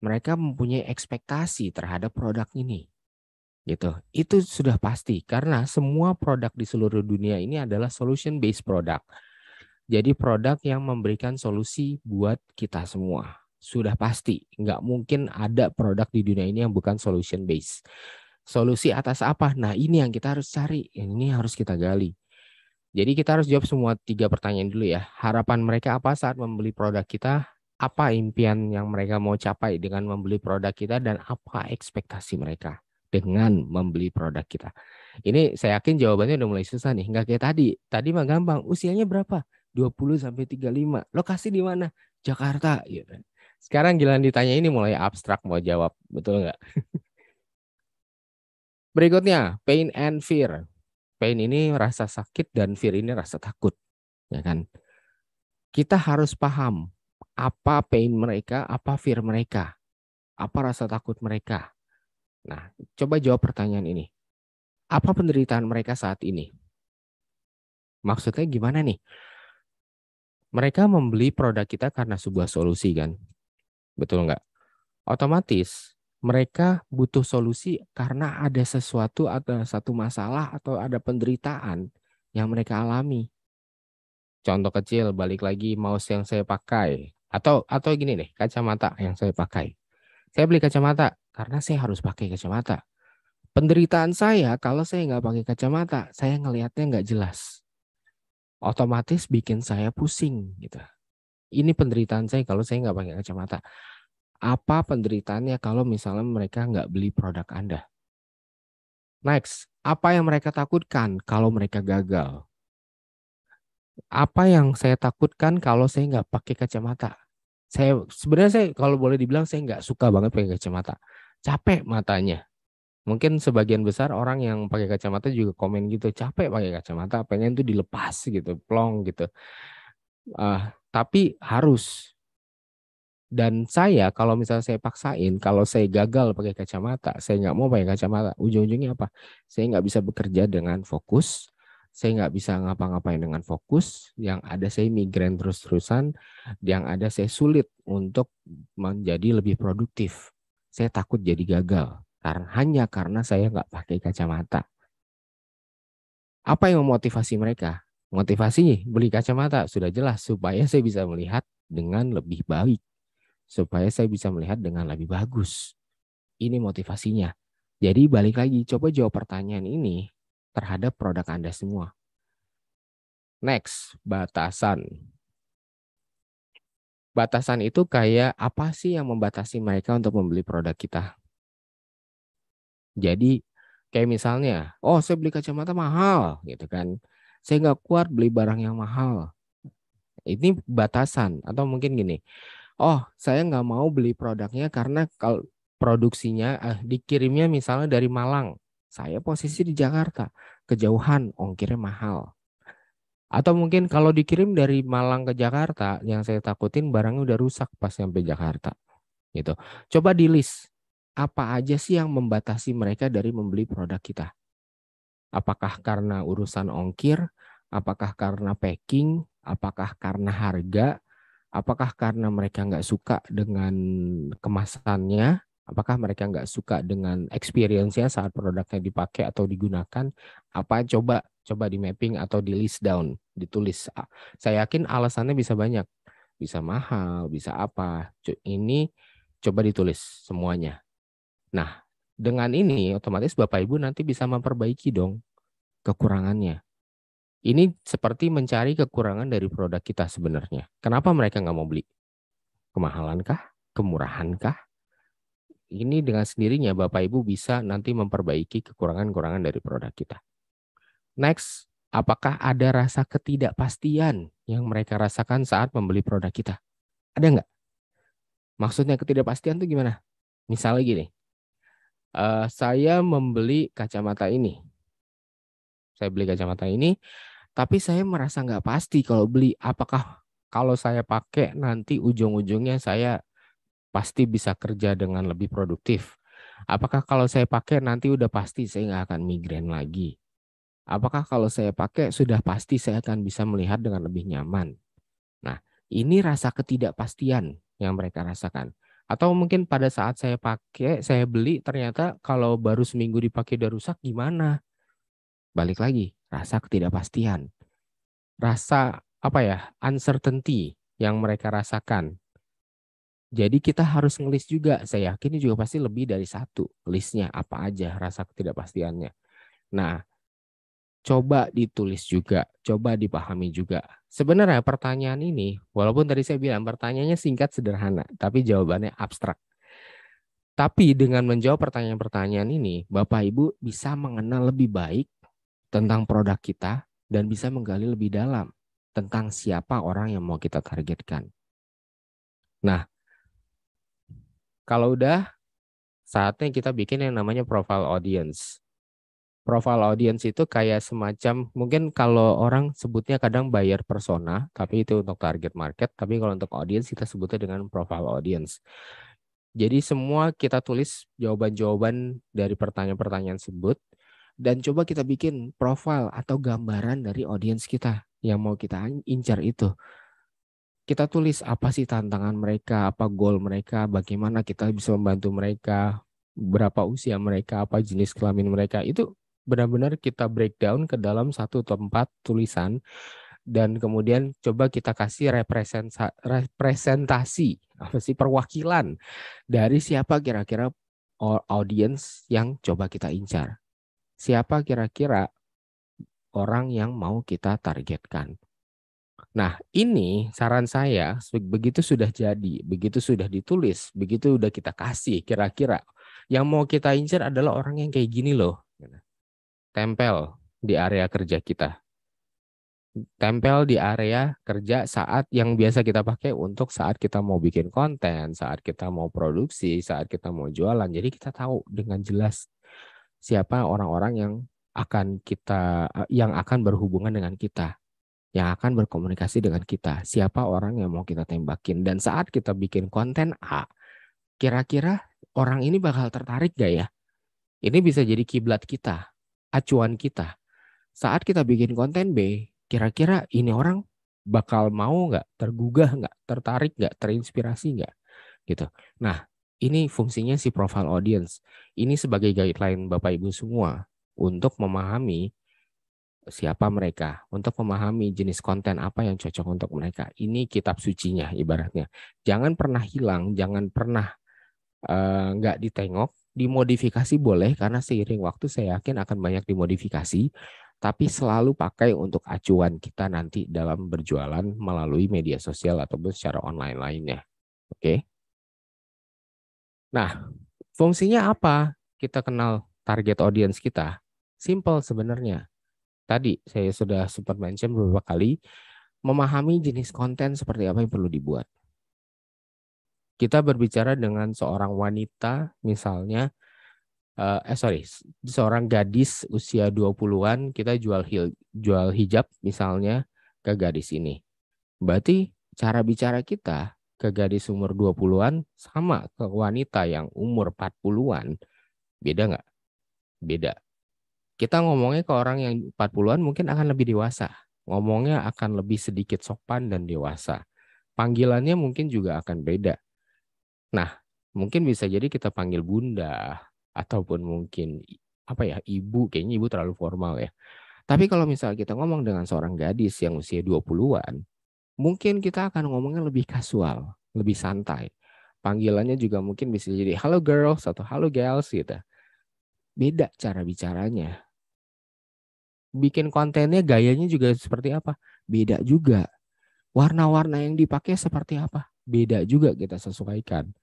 Mereka mempunyai ekspektasi terhadap produk ini. Gitu. Itu sudah pasti karena semua produk di seluruh dunia ini adalah solution based product. Jadi produk yang memberikan solusi buat kita semua. Sudah pasti, nggak mungkin ada produk di dunia ini yang bukan solution based. Solusi atas apa? Nah, ini yang kita harus cari, ini harus kita gali. Jadi kita harus jawab semua 3 pertanyaan dulu ya. Harapan mereka apa saat membeli produk kita? Apa impian yang mereka mau capai dengan membeli produk kita dan apa ekspektasi mereka dengan membeli produk kita? Ini saya yakin jawabannya udah mulai susah nih. Nggak kayak tadi. Tadi mah gampang. Usianya berapa? 20 sampai 35. Lokasi di mana? Jakarta gitu. Sekarang giliran ditanya ini mulai abstrak mau jawab, betul nggak? Berikutnya, pain and fear. Pain ini rasa sakit dan fear ini rasa takut, ya kan? Kita harus paham apa pain mereka, apa fear mereka, apa rasa takut mereka. Nah, coba jawab pertanyaan ini. Apa penderitaan mereka saat ini? Maksudnya gimana nih? Mereka membeli produk kita karena sebuah solusi kan? Betul nggak? Otomatis mereka butuh solusi karena ada sesuatu, ada satu masalah atau ada penderitaan yang mereka alami. Contoh kecil, balik lagi mouse yang saya pakai. Atau gini deh, kacamata yang saya pakai. Saya beli kacamata karena saya harus pakai kacamata. Penderitaan saya kalau saya nggak pakai kacamata, saya ngelihatnya nggak jelas. Otomatis bikin saya pusing gitu. Ini penderitaan saya kalau saya nggak pakai kacamata. Apa penderitaannya kalau misalnya mereka nggak beli produk Anda? Next, apa yang mereka takutkan kalau mereka gagal? Apa yang saya takutkan kalau saya nggak pakai kacamata? Sebenarnya kalau boleh dibilang saya nggak suka banget pakai kacamata. Capek matanya. Mungkin sebagian besar orang yang pakai kacamata juga komen gitu, capek pakai kacamata, pengen tuh dilepas gitu, plong gitu. Tapi harus. Dan saya kalau misalnya saya paksain, kalau saya gagal pakai kacamata, saya nggak mau pakai kacamata, ujung-ujungnya apa? Saya nggak bisa bekerja dengan fokus, saya nggak bisa ngapa-ngapain dengan fokus, yang ada saya migrain terus-terusan, yang ada saya sulit untuk menjadi lebih produktif. Saya takut jadi gagal, hanya karena saya nggak pakai kacamata. Apa yang memotivasi mereka? Motivasi beli kacamata sudah jelas supaya saya bisa melihat dengan lebih baik, supaya saya bisa melihat dengan lebih bagus. Ini motivasinya. Jadi balik lagi, coba jawab pertanyaan ini terhadap produk Anda semua. Next, batasan. Batasan itu kayak apa sih yang membatasi mereka untuk membeli produk kita? Jadi kayak misalnya, oh saya beli kacamata mahal gitu kan. Saya nggak kuat beli barang yang mahal. Ini batasan. Atau mungkin gini, oh, saya nggak mau beli produknya karena kalau produksinya dikirimnya misalnya dari Malang. Saya posisi di Jakarta, kejauhan, ongkirnya mahal. Atau mungkin kalau dikirim dari Malang ke Jakarta, yang saya takutin barangnya udah rusak pas sampai Jakarta. Gitu. Coba di list, apa aja sih yang membatasi mereka dari membeli produk kita? Apakah karena urusan ongkir? Apakah karena packing? Apakah karena harga? Apakah karena mereka nggak suka dengan kemasannya? Apakah mereka nggak suka dengan experience-nya saat produknya dipakai atau digunakan? Apa coba di mapping atau di list down, ditulis. Saya yakin alasannya bisa banyak, bisa mahal, bisa apa. Ini coba ditulis semuanya. Nah, dengan ini otomatis Bapak Ibu nanti bisa memperbaiki dong kekurangannya. Ini seperti mencari kekurangan dari produk kita sebenarnya. Kenapa mereka nggak mau beli? Kemahalankah? Kemurahankah? Ini dengan sendirinya Bapak Ibu bisa nanti memperbaiki kekurangan-kekurangan dari produk kita. Next, apakah ada rasa ketidakpastian yang mereka rasakan saat membeli produk kita? Ada nggak? Maksudnya ketidakpastian itu gimana? Misalnya gini, saya membeli kacamata ini. Saya beli kacamata ini, tapi saya merasa nggak pasti kalau beli. Apakah kalau saya pakai nanti ujung-ujungnya saya pasti bisa kerja dengan lebih produktif? Apakah kalau saya pakai nanti udah pasti saya nggak akan migrain lagi? Apakah kalau saya pakai sudah pasti saya akan bisa melihat dengan lebih nyaman? Nah, ini rasa ketidakpastian yang mereka rasakan. Atau mungkin pada saat saya pakai, saya beli ternyata kalau baru seminggu dipakai udah rusak gimana? Balik lagi, rasa ketidakpastian. Rasa apa ya? Uncertainty yang mereka rasakan. Jadi kita harus ngelis juga. Saya yakin ini juga pasti lebih dari satu listnya apa aja rasa ketidakpastiannya. Nah, coba ditulis juga, coba dipahami juga. Sebenarnya pertanyaan ini, walaupun tadi saya bilang pertanyaannya singkat sederhana, tapi jawabannya abstrak. Tapi dengan menjawab pertanyaan-pertanyaan ini, Bapak Ibu bisa mengenal lebih baik tentang produk kita dan bisa menggali lebih dalam tentang siapa orang yang mau kita targetkan. Nah, kalau udah, saatnya kita bikin yang namanya profile audience. Profile audience itu kayak semacam, mungkin kalau orang sebutnya kadang buyer persona, tapi itu untuk target market. Tapi kalau untuk audience kita sebutnya dengan profile audience. Jadi semua kita tulis jawaban-jawaban dari pertanyaan-pertanyaan tersebut. Dan coba kita bikin profile atau gambaran dari audience kita yang mau kita incar itu. Kita tulis apa sih tantangan mereka, apa goal mereka, bagaimana kita bisa membantu mereka, berapa usia mereka, apa jenis kelamin mereka. Itu benar-benar kita breakdown ke dalam satu tempat tulisan dan kemudian coba kita kasih representasi, apa sih perwakilan dari siapa kira-kira audience yang coba kita incar. Siapa kira-kira orang yang mau kita targetkan. Nah, ini saran saya, begitu sudah jadi, begitu sudah ditulis, begitu udah kita kasih, kira-kira yang mau kita incar adalah orang yang kayak gini loh. Tempel di area kerja kita. tempel di area kerja saat yang biasa kita pakai untuk saat kita mau bikin konten, saat kita mau produksi, saat kita mau jualan. Jadi kita tahu dengan jelas siapa orang-orang yang akan berhubungan dengan kita, yang akan berkomunikasi dengan kita, siapa orang yang mau kita tembakin. Dan saat kita bikin konten A, kira-kira orang ini bakal tertarik gak ya? Ini bisa jadi kiblat kita, acuan kita. Saat kita bikin konten B, kira-kira ini orang bakal mau nggak, tergugah nggak, tertarik nggak, terinspirasi nggak, gitu. Nah, ini fungsinya si profile audience. Ini sebagai guideline Bapak Ibu semua untuk memahami siapa mereka, untuk memahami jenis konten apa yang cocok untuk mereka. Ini kitab sucinya ibaratnya. Jangan pernah hilang, jangan pernah nggak ditengok. Dimodifikasi boleh karena seiring waktu saya yakin akan banyak dimodifikasi, tapi selalu pakai untuk acuan kita nanti dalam berjualan melalui media sosial ataupun secara online lainnya. Oke. Nah, fungsinya apa? Kita kenal target audience kita. Simple sebenarnya. Tadi saya sudah sempat mention beberapa kali, memahami jenis konten seperti apa yang perlu dibuat. Kita berbicara dengan seorang wanita misalnya, seorang gadis usia 20-an, kita jual hijab misalnya ke gadis ini. Berarti cara bicara kita ke gadis umur 20-an sama ke wanita yang umur 40-an. Beda nggak? Beda. Kita ngomongnya ke orang yang 40-an mungkin akan lebih dewasa. Ngomongnya akan lebih sedikit sopan dan dewasa. Panggilannya mungkin juga akan beda. Nah, mungkin bisa jadi kita panggil bunda ataupun mungkin ibu, kayaknya ibu terlalu formal ya. Tapi kalau misalnya kita ngomong dengan seorang gadis yang usia 20-an, mungkin kita akan ngomongnya lebih kasual, lebih santai. Panggilannya juga mungkin bisa jadi hello girls atau hello gals gitu. Beda cara bicaranya. Bikin kontennya gayanya juga seperti apa? Beda juga. Warna-warna yang dipakai seperti apa? Beda juga kita sesuaikan.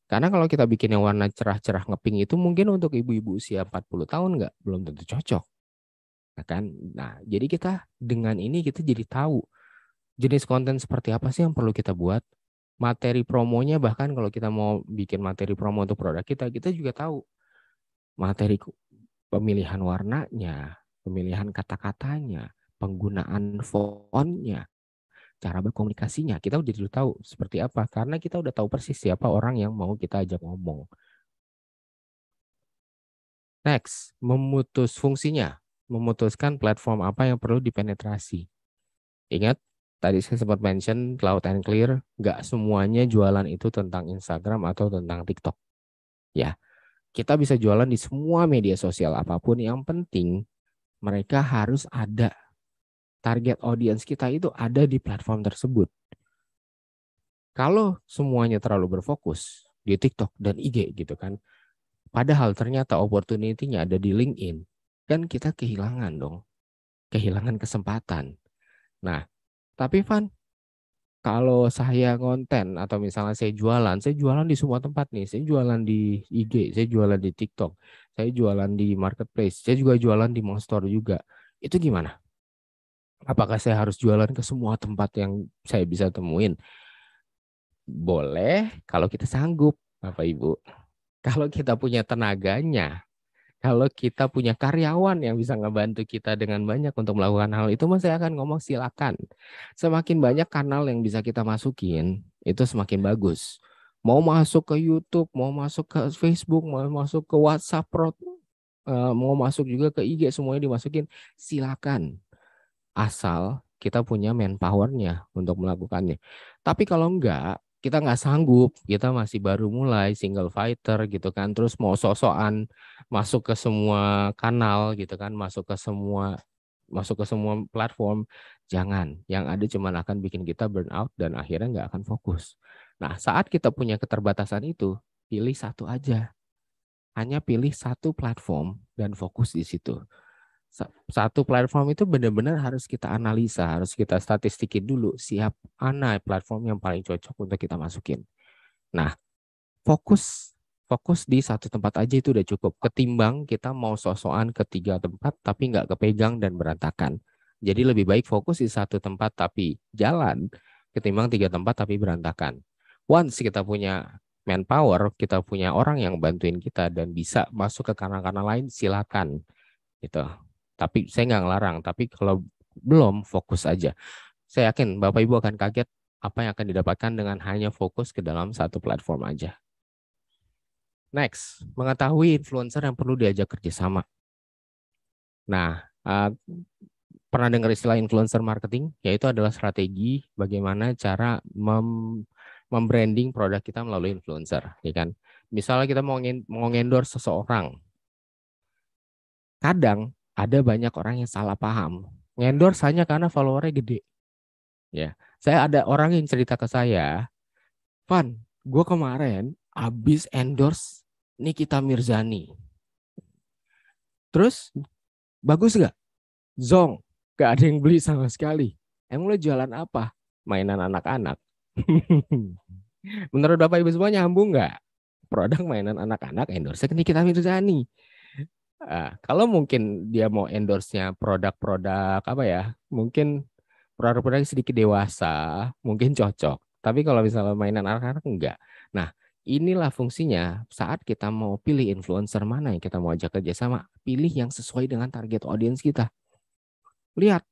Karena kalau kita bikin yang warna cerah-cerah ngepink itu mungkin untuk ibu-ibu usia 40 tahun belum tentu cocok. Nah, jadi kita dengan ini kita jadi tahu jenis konten seperti apa sih yang perlu kita buat. Materi promonya bahkan kalau kita mau bikin materi promo untuk produk kita juga tahu materi pemilihan warnanya, pemilihan kata-katanya, penggunaan fontnya, cara berkomunikasinya. Kita udah tahu seperti apa karena kita udah tahu persis siapa orang yang mau kita ajak ngomong. Next, fungsinya. Memutuskan platform apa yang perlu dipenetrasi. Ingat, tadi saya sempat mention loud and clear, nggak semuanya jualan itu tentang Instagram atau tentang TikTok. Ya, kita bisa jualan di semua media sosial apapun. Yang penting mereka harus ada. Target audience kita itu ada di platform tersebut. Kalau semuanya terlalu berfokus di TikTok dan IG gitu kan, padahal ternyata opportunity-nya ada di LinkedIn, kan kita kehilangan dong. Kehilangan kesempatan. Nah, tapi Van, kalau saya konten atau misalnya saya jualan di semua tempat nih. Saya jualan di IG, saya jualan di TikTok, saya jualan di marketplace, saya juga jualan di Monster juga. Itu gimana? Apakah saya harus jualan ke semua tempat yang saya bisa temuin? Boleh kalau kita sanggup, Bapak Ibu. Kalau kita punya tenaganya, kalau kita punya karyawan yang bisa ngebantu kita dengan banyak untuk melakukan hal itu, saya akan ngomong silakan. Semakin banyak kanal yang bisa kita masukin, itu semakin bagus. Mau masuk ke YouTube, mau masuk ke Facebook, mau masuk ke WhatsApp, mau masuk juga ke IG, semuanya dimasukin, silakan. Asal kita punya manpower-nya untuk melakukannya. Tapi kalau enggak, kita nggak sanggup, kita masih baru mulai single fighter gitu kan, terus mau sok-sokan masuk ke semua kanal gitu kan, masuk ke semua platform, jangan. Yang ada cuma akan bikin kita burn out dan akhirnya nggak akan fokus. Nah, saat kita punya keterbatasan itu, pilih satu aja. Hanya pilih satu platform dan fokus di situ. Satu platform itu benar-benar harus kita analisa, harus kita statistikin dulu siapa platform yang paling cocok untuk kita masukin. Nah, fokus di satu tempat aja itu udah cukup. Ketimbang kita mau sok-sokan ke 3 tempat tapi nggak kepegang dan berantakan. Jadi lebih baik fokus di satu tempat tapi jalan ketimbang 3 tempat tapi berantakan. Once kita punya manpower, kita punya orang yang bantuin kita dan bisa masuk ke kanal-kanal lain, silakan gitu. Tapi saya nggak ngelarang, tapi kalau belum, fokus aja. Saya yakin Bapak Ibu akan kaget apa yang akan didapatkan dengan hanya fokus ke dalam satu platform aja. Next, mengetahui influencer yang perlu diajak kerjasama. Nah, pernah dengar istilah influencer marketing? Yaitu adalah strategi bagaimana cara membranding produk kita melalui influencer, ya kan? Misalnya kita mau endorse seseorang, kadang ada banyak orang yang salah paham. Endorse hanya karena followernya gede. Ya, saya ada orang yang cerita ke saya, Van, gue kemarin habis endorse Nikita Mirzani. Terus bagus gak? Zong, gak ada yang beli sama sekali. Emang lo jualan apa? Mainan anak-anak. Menurut Bapak Ibu semua nyambung nggak? Produk mainan anak-anak endorse ke Nikita Mirzani. Kalau mungkin dia mau endorse-nya produk-produk apa ya? Mungkin produk-produk yang sedikit dewasa, mungkin cocok. Tapi kalau misalnya mainan anak-anak enggak. Nah, inilah fungsinya saat kita mau pilih influencer mana yang kita mau ajak kerjasama. Pilih yang sesuai dengan target audience kita. Lihat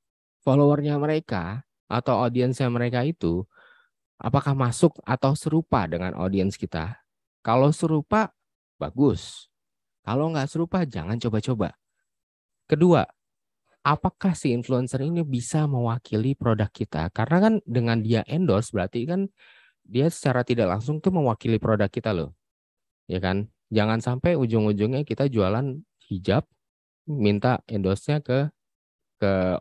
followernya mereka atau audiensnya mereka itu apakah masuk atau serupa dengan audiens kita. Kalau serupa, bagus. Kalau nggak serupa, jangan coba-coba. Kedua, apakah si influencer ini bisa mewakili produk kita? Karena kan dengan dia endorse, berarti kan dia secara tidak langsung tuh mewakili produk kita loh. Ya kan? Jangan sampai ujung-ujungnya kita jualan hijab, minta endorse-nya ke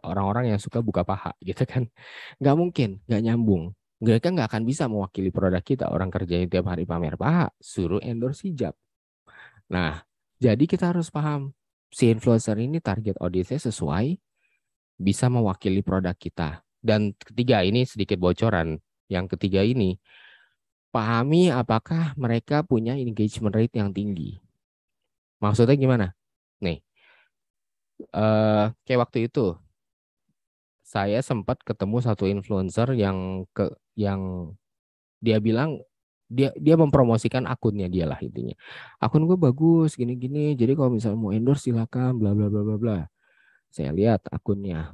orang-orang yang suka buka paha gitu kan. Nggak mungkin, nggak nyambung. Mereka nggak akan bisa mewakili produk kita. Orang kerjanya tiap hari pamer paha, suruh endorse hijab. Nah, jadi kita harus paham si influencer ini target audiensnya sesuai, bisa mewakili produk kita. Dan ketiga, ini sedikit bocoran. Yang ketiga ini, pahami apakah mereka punya engagement rate yang tinggi. Maksudnya gimana? Nih, kayak waktu itu saya sempat ketemu satu influencer yang dia bilang dia mempromosikan akunnya dia lah intinya. Akun gue bagus gini-gini. Jadi kalau misalnya mau endorse silakan bla bla bla bla bla. Saya lihat akunnya,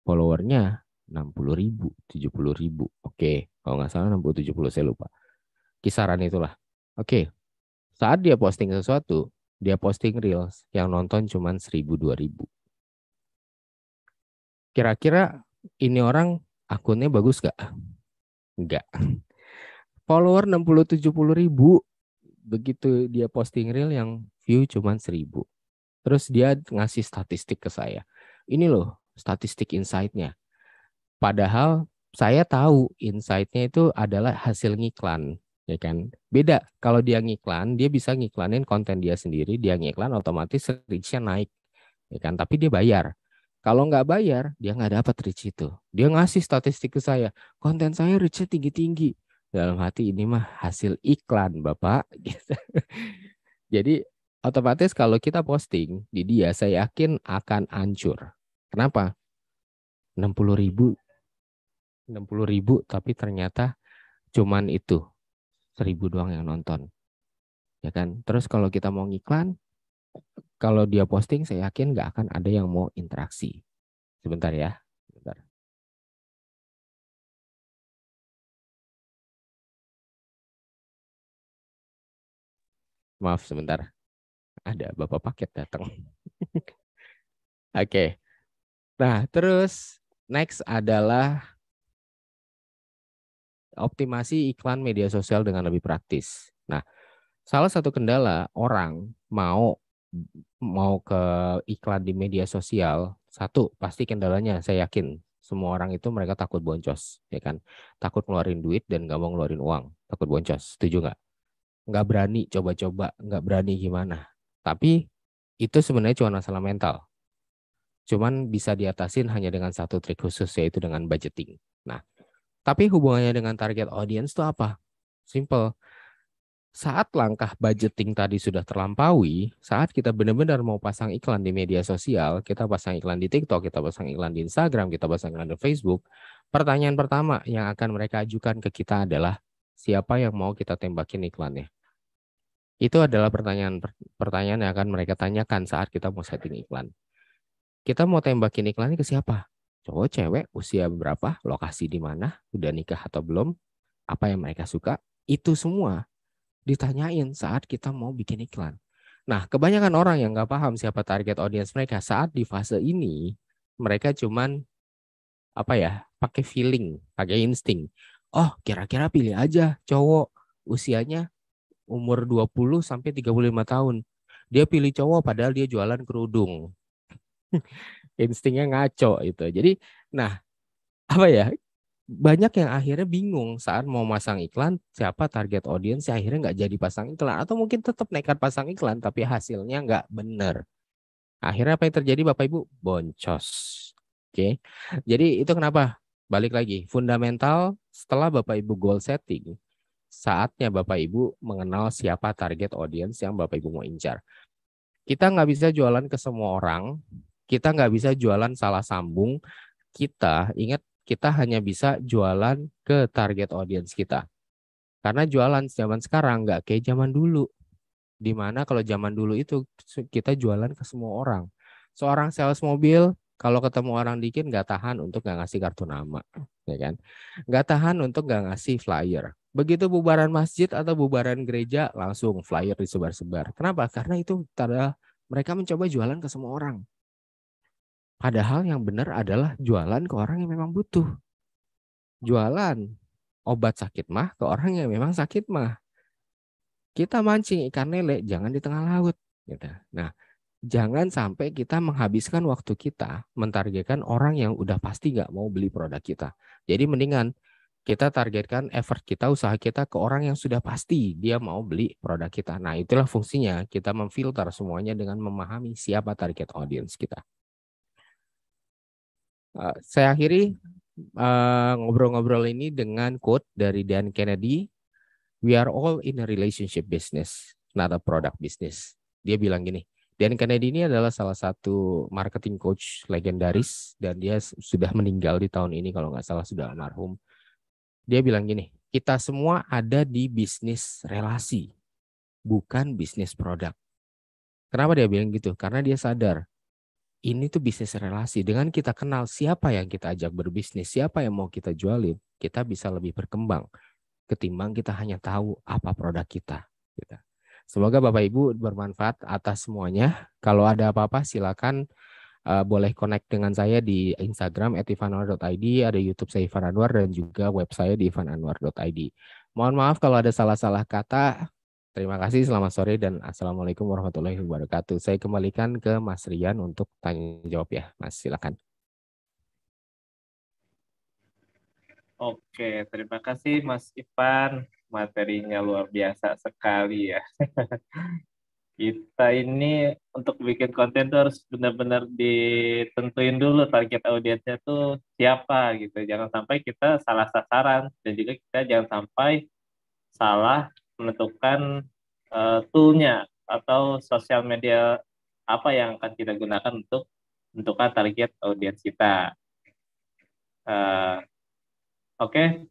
followernya 60.000, 70.000. Oke, kalau nggak salah 60-70 saya lupa. Kisaran itulah. Oke. Saat dia posting sesuatu, dia posting reels yang nonton cuma 1.000-2.000. Kira-kira ini orang akunnya bagus gak? Enggak. Follower 60-70.000. Begitu dia posting reel yang view cuma 1.000. Terus dia ngasih statistik ke saya. Ini loh statistik insight-nya. Padahal saya tahu insight-nya itu adalah hasil ngiklan. Ya kan? Beda kalau dia ngiklan, dia bisa ngiklanin konten dia sendiri, dia ngiklan otomatis reach-nya naik. Ya kan? Tapi dia bayar. Kalau nggak bayar, dia nggak dapat reach itu. Dia ngasih statistik ke saya, konten saya reach-nya tinggi-tinggi. Dalam hati ini mah hasil iklan, Bapak. Gitu. Jadi otomatis kalau kita posting di dia, saya yakin akan hancur. Kenapa? 60.000 tapi ternyata cuman itu 1.000 doang yang nonton. Ya kan? Terus kalau kita mau ngiklan, kalau dia posting saya yakin nggak akan ada yang mau interaksi. Sebentar ya. Sebentar. Maaf sebentar. Ada bapak paket datang. Oke. Nah, terus next adalah optimasi iklan media sosial dengan lebih praktis. Nah, salah satu kendala orang mau ke iklan di media sosial, satu pasti kendalanya saya yakin semua orang itu mereka takut boncos, ya kan? Takut ngeluarin duit dan gak mau ngeluarin uang, takut boncos. Setuju nggak? Nggak berani coba-coba, nggak berani gimana. Tapi itu sebenarnya cuma masalah mental. Cuman bisa diatasin hanya dengan satu trik khusus, yaitu dengan budgeting. Nah, tapi hubungannya dengan target audience itu apa? Simple. Saat langkah budgeting tadi sudah terlampaui, saat kita benar-benar mau pasang iklan di media sosial, kita pasang iklan di TikTok, kita pasang iklan di Instagram, kita pasang iklan di Facebook, pertanyaan pertama yang akan mereka ajukan ke kita adalah siapa yang mau kita tembakin iklannya? Itu adalah pertanyaan yang akan mereka tanyakan saat kita mau setting iklan. Kita mau tembakin iklannya ke siapa? Cowok, cewek, usia berapa, lokasi di mana, udah nikah atau belum, apa yang mereka suka, itu semua ditanyain saat kita mau bikin iklan. Nah, kebanyakan orang yang nggak paham siapa target audience mereka saat di fase ini, mereka cuman pakai feeling, pakai insting. Oh, kira-kira pilih aja cowok usianya umur 20 sampai 35 tahun. Dia pilih cowok padahal dia jualan kerudung. Instingnya ngaco itu. Jadi, nah, apa ya? Banyak yang akhirnya bingung saat mau masang iklan siapa target audience yang akhirnya nggak jadi pasang iklan atau mungkin tetap nekat pasang iklan tapi hasilnya nggak bener. Akhirnya apa yang terjadi Bapak Ibu? Boncos. Oke. Jadi itu kenapa? Balik lagi, fundamental setelah Bapak Ibu goal setting, saatnya Bapak Ibu mengenal siapa target audience yang Bapak Ibu mau incar. Kita nggak bisa jualan ke semua orang, kita nggak bisa jualan salah sambung, kita hanya bisa jualan ke target audience kita. Karena jualan zaman sekarang nggak kayak zaman dulu. Dimana kalau zaman dulu itu kita jualan ke semua orang. Seorang sales mobil, kalau ketemu orang dikit nggak tahan untuk nggak ngasih kartu nama. Ya kan? Nggak tahan untuk nggak ngasih flyer. Begitu bubaran masjid atau bubaran gereja, langsung flyer disebar-sebar. Kenapa? Karena itu adalah mereka mencoba jualan ke semua orang. Padahal yang benar adalah jualan ke orang yang memang butuh. Jualan obat sakit mah ke orang yang memang sakit mah. Kita mancing ikan lele jangan di tengah laut. Gitu. Nah, jangan sampai kita menghabiskan waktu kita mentargetkan orang yang udah pasti nggak mau beli produk kita. Jadi mendingan kita targetkan effort kita, usaha kita ke orang yang sudah pasti dia mau beli produk kita. Nah, itulah fungsinya kita memfilter semuanya dengan memahami siapa target audience kita. Saya akhiri ngobrol-ngobrol ini dengan quote dari Dan Kennedy. We are all in a relationship business, not a product business. Dia bilang gini, Dan Kennedy ini adalah salah satu marketing coach legendaris dan dia sudah meninggal di tahun ini kalau nggak salah sudah almarhum. Dia bilang gini, kita semua ada di bisnis relasi, bukan bisnis produk. Kenapa dia bilang gitu? Karena dia sadar ini tuh bisnis relasi. Dengan kita kenal siapa yang kita ajak berbisnis, siapa yang mau kita jualin, kita bisa lebih berkembang ketimbang kita hanya tahu apa produk kita. Semoga Bapak Ibu bermanfaat atas semuanya. Kalau ada apa-apa silakan boleh connect dengan saya di Instagram @ivananwar.id, ada YouTube saya Ivan Anwar dan juga web saya di ivananwar.id. Mohon maaf kalau ada salah-salah kata. Terima kasih, selamat sore dan Assalamualaikum warahmatullahi wabarakatuh. Saya kembalikan ke Mas Rian untuk tanya jawab ya, Mas silakan. Oke, terima kasih Mas Ivan. Materinya luar biasa sekali ya. Kita ini untuk bikin konten tuh harus benar-benar ditentuin dulu target audiensnya tuh siapa gitu. Jangan sampai kita salah sasaran dan juga kita jangan sampai salah menentukan toolnya atau sosial media apa yang akan kita gunakan untuk menentukan target audiens kita. Oke,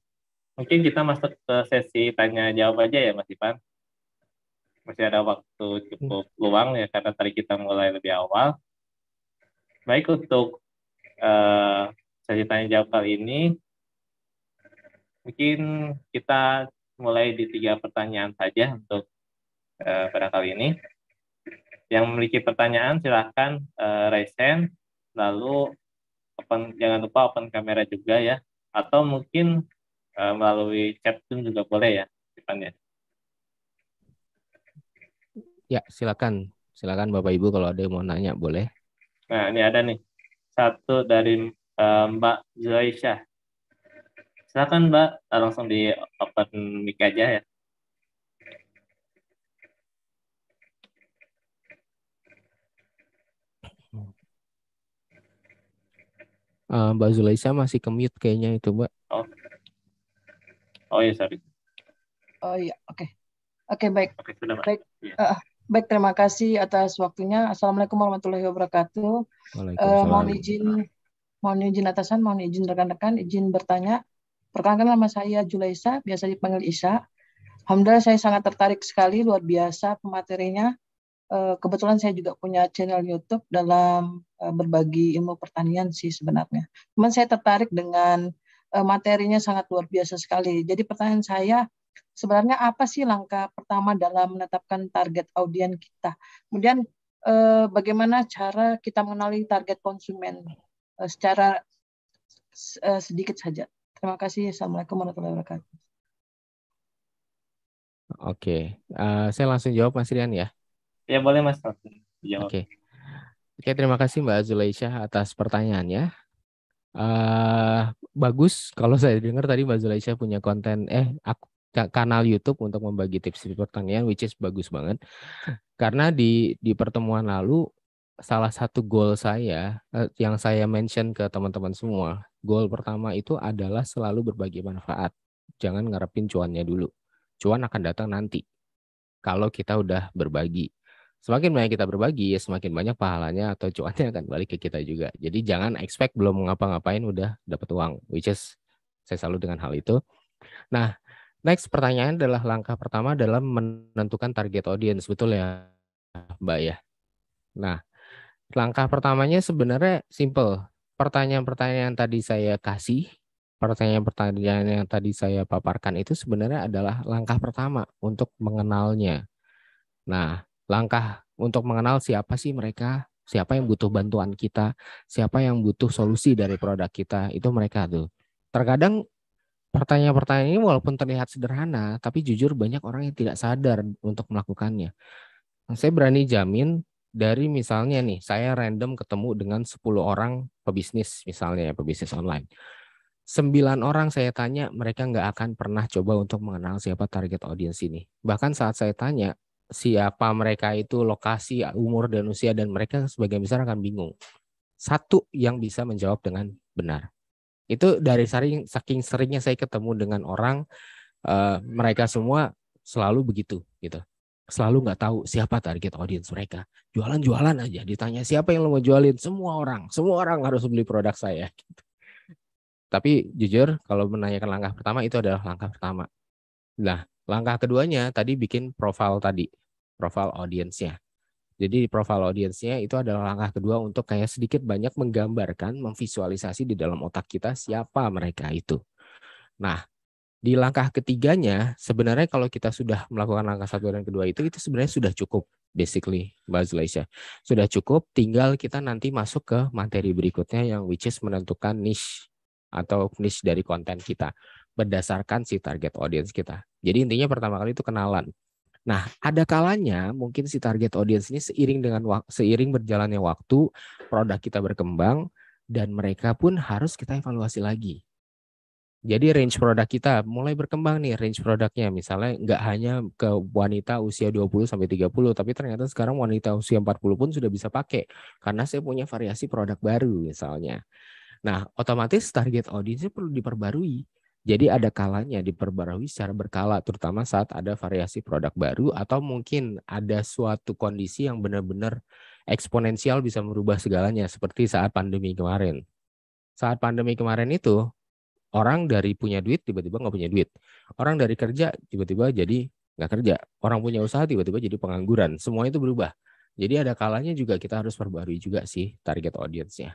mungkin kita masuk ke sesi tanya jawab aja ya Mas Ivan. Masih ada waktu cukup luang ya karena tadi kita mulai lebih awal. Baik, untuk sesi tanya jawab kali ini mungkin kita mulai di 3 pertanyaan saja untuk pada kali ini. Yang memiliki pertanyaan silahkan raise hand, lalu jangan lupa open kamera juga ya, atau mungkin melalui chat Zoom juga boleh ya, Ivan ya. Ya, silakan. Silakan Bapak Ibu kalau ada yang mau nanya boleh. Nah, ini ada nih. Satu dari Mbak Zoisha. Silakan Mbak, langsung di open mic aja ya. Mbak Zulaisa masih ke-mute kayaknya itu, Mbak. Oh iya, sorry. Oh iya, oke. Oke, baik. Oke, sudah, Mbak. Baik. Ya. Baik, terima kasih atas waktunya. Assalamualaikum warahmatullahi wabarakatuh. Waalaikumsalam. Mohon izin atasan, mohon izin rekan-rekan, izin bertanya. Perkenalkan, nama saya Julaisa, biasa dipanggil Isa. Alhamdulillah saya sangat tertarik sekali, luar biasa pematerinya. Kebetulan saya juga punya channel YouTube dalam berbagi ilmu pertanian sih sebenarnya. Cuman saya tertarik dengan materinya sangat luar biasa sekali. Jadi pertanyaan saya, sebenarnya apa sih langkah pertama dalam menetapkan target audiens kita? Kemudian bagaimana cara kita mengenali target konsumen secara sedikit saja. Terima kasih. Assalamualaikum warahmatullahi wabarakatuh. Oke, saya langsung jawab Mas Rian ya. Ya, boleh Mas. Jawab. Oke, terima kasih Mbak Zulaisyah atas pertanyaannya. Bagus kalau saya dengar tadi Mbak Zulaisyah punya konten kanal YouTube untuk membagi tips pertanian, which is bagus banget. Karena di pertemuan lalu salah satu goal saya yang saya mention ke teman-teman semua, goal pertama itu adalah selalu berbagi manfaat. Jangan ngarepin cuannya dulu. Cuan akan datang nanti kalau kita udah berbagi. Semakin banyak kita berbagi, ya semakin banyak pahalanya atau cuannya akan balik ke kita juga. Jadi jangan expect belum ngapa-ngapain udah dapat uang, which is saya salut dengan hal itu. Nah, next pertanyaan adalah langkah pertama dalam menentukan target audience, betul ya Mbak ya? Nah, langkah pertamanya sebenarnya simple. Pertanyaan-pertanyaan yang tadi saya kasih, pertanyaan-pertanyaan yang tadi saya paparkan itu sebenarnya adalah langkah pertama untuk mengenalnya. Nah, langkah untuk mengenal siapa sih mereka, siapa yang butuh bantuan kita, siapa yang butuh solusi dari produk kita, itu mereka tuh. Terkadang pertanyaan-pertanyaan ini walaupun terlihat sederhana, tapi jujur banyak orang yang tidak sadar untuk melakukannya. Saya berani jamin dari misalnya nih, saya random ketemu dengan 10 orang pebisnis misalnya, pebisnis online. 9 orang saya tanya, mereka nggak akan pernah coba untuk mengenal siapa target audiens ini. Bahkan saat saya tanya, siapa mereka itu, lokasi, umur, dan usia, dan mereka sebagian besar akan bingung. Satu yang bisa menjawab dengan benar. Itu dari saking seringnya saya ketemu dengan orang, mereka semua selalu begitu, gitu. Selalu nggak tahu siapa target audiens mereka. Jualan-jualan aja, ditanya siapa yang lo mau jualin, semua orang harus beli produk saya. Tapi jujur, kalau menanyakan langkah pertama, itu adalah langkah pertama. Nah, langkah keduanya tadi bikin profil audiensnya. Jadi profil audiensnya itu adalah langkah kedua untuk kayak sedikit banyak menggambarkan, memvisualisasi di dalam otak kita siapa mereka itu. Nah, di langkah ketiganya sebenarnya kalau kita sudah melakukan langkah satu dan kedua itu sebenarnya sudah cukup, basically Mbak Zulaisyah. Sudah cukup, tinggal kita nanti masuk ke materi berikutnya yang which is menentukan niche atau niche dari konten kita berdasarkan si target audience kita. Jadi intinya pertama kali itu kenalan. Nah, ada kalanya mungkin si target audience ini seiring berjalannya waktu, produk kita berkembang dan mereka pun harus kita evaluasi lagi. Jadi range produk kita mulai berkembang nih, range produknya misalnya nggak hanya ke wanita usia 20-30, tapi ternyata sekarang wanita usia 40 pun sudah bisa pakai karena saya punya variasi produk baru misalnya. Nah, otomatis target audiensnya perlu diperbarui. Jadi ada kalanya diperbarui secara berkala, terutama saat ada variasi produk baru atau mungkin ada suatu kondisi yang benar-benar eksponensial bisa merubah segalanya, seperti saat pandemi kemarin. Saat pandemi kemarin itu, orang dari punya duit tiba-tiba nggak punya duit. Orang dari kerja tiba-tiba jadi nggak kerja. Orang punya usaha tiba-tiba jadi pengangguran. Semua itu berubah. Jadi ada kalanya juga kita harus perbarui juga sih target audiensnya.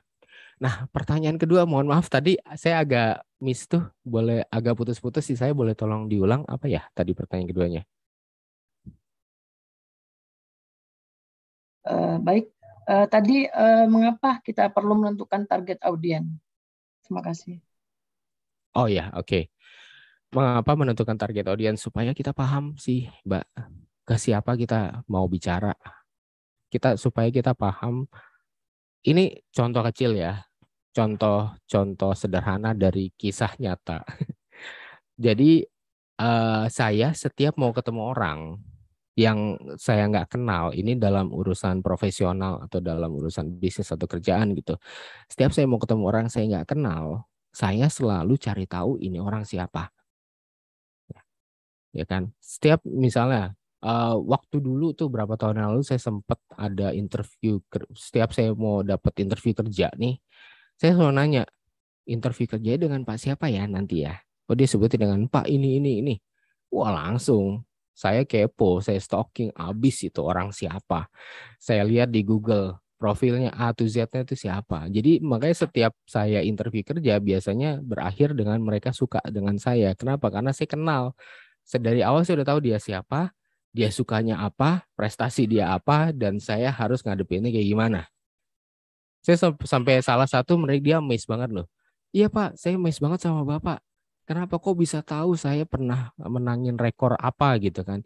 Nah, pertanyaan kedua, mohon maaf tadi saya agak miss tuh, boleh agak putus-putus sih, saya boleh tolong diulang apa ya tadi pertanyaan keduanya? Baik, tadi mengapa kita perlu menentukan target audiens? Terima kasih. Oh ya, oke. Mengapa menentukan target audiens? Supaya kita paham sih, Mbak, ke siapa kita mau bicara. Supaya kita paham. Ini contoh kecil ya. Contoh sederhana dari kisah nyata. Jadi saya setiap mau ketemu orang yang saya nggak kenal, ini dalam urusan profesional atau dalam urusan bisnis atau kerjaan gitu. Setiap saya mau ketemu orang saya nggak kenal, saya selalu cari tahu ini orang siapa. Ya kan? Setiap misalnya waktu dulu tuh berapa tahun yang lalu saya sempat ada interview, setiap saya mau dapat interview kerja nih, saya selalu nanya, interview kerja dengan Pak siapa ya nanti ya? Oh dia sebutin dengan Pak ini. Wah langsung saya kepo, saya stalking abis itu orang siapa. Saya lihat di Google profilnya A to Z-nya itu siapa. Jadi makanya setiap saya interview kerja biasanya berakhir dengan mereka suka dengan saya. Kenapa? Karena saya kenal. Dari awal saya udah tahu dia siapa, dia sukanya apa, prestasi dia apa, dan saya harus ngadepinnya kayak gimana. Saya sampai salah satu mereka dia amazed banget loh. Iya Pak, saya amazed banget sama Bapak. Kenapa kok bisa tahu saya pernah menangin rekor apa gitu kan?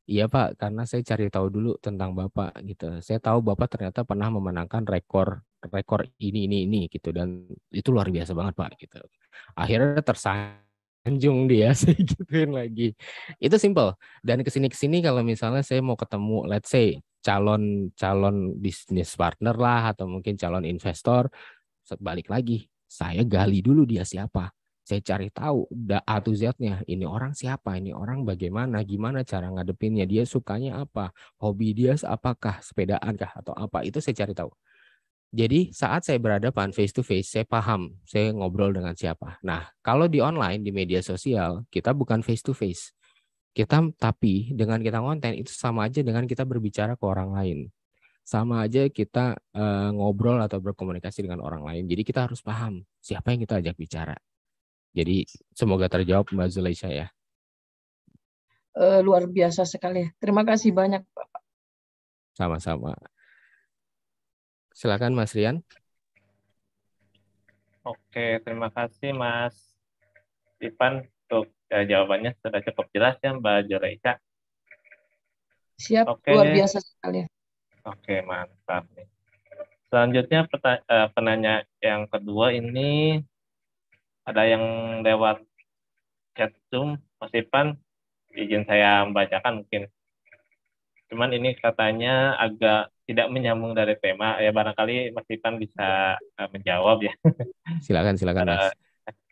Iya Pak, karena saya cari tahu dulu tentang Bapak gitu. Saya tahu Bapak ternyata pernah memenangkan rekor ini gitu, dan itu luar biasa banget Pak gitu. Akhirnya tersanjung dia, saya gituin lagi. Itu simple. Dan kesini kalau misalnya saya mau ketemu, let's say calon bisnis partner lah atau mungkin calon investor, balik lagi saya gali dulu dia siapa. Saya cari tahu A to Z-nya. Ini orang siapa? Ini orang bagaimana? Gimana cara ngadepinnya? Dia sukanya apa? Hobi dia apakah? Sepedaan kah? Atau apa? Itu saya cari tahu. Jadi saat saya berhadapan face to face, saya paham saya ngobrol dengan siapa. Nah, kalau di online, di media sosial, kita bukan face to face. Tapi dengan kita konten itu sama aja dengan kita berbicara ke orang lain. Sama aja kita ngobrol atau berkomunikasi dengan orang lain. Jadi kita harus paham siapa yang kita ajak bicara. Jadi semoga terjawab Mbak Zulaisha ya. Luar biasa sekali. Terima kasih banyak Bapak. Sama-sama. Silakan Mas Rian. Oke, terima kasih Mas Ivan untuk jawabannya sudah cukup jelas ya Mbak Zulaisha. Siap, Oke. luar biasa sekali. Oke, mantap nih. Selanjutnya penanya yang kedua ini ada yang lewat chat Zoom, Mas Ivan, izin saya membacakan mungkin. Cuman ini katanya agak tidak menyambung dari tema, ya barangkali Mas Ivan bisa menjawab ya. Silakan Mas.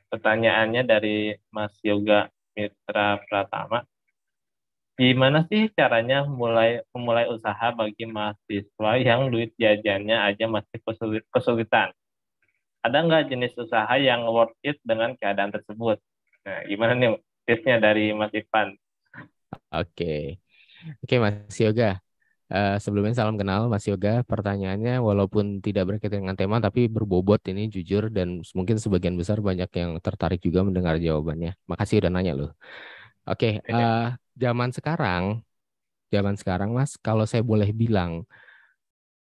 Pertanyaannya dari Mas Yoga Mitra Pratama. Gimana sih caranya memulai usaha bagi mahasiswa yang duit jajannya aja masih kesulitan? Ada nggak jenis usaha yang worth it dengan keadaan tersebut? Nah, gimana nih tipsnya dari Mas Ivan? Oke Mas Yoga. Sebelumnya salam kenal Mas Yoga. Pertanyaannya walaupun tidak berkaitan dengan tema tapi berbobot ini jujur, dan mungkin sebagian besar banyak yang tertarik juga mendengar jawabannya. Makasih udah nanya loh. Oke, zaman sekarang Mas, kalau saya boleh bilang,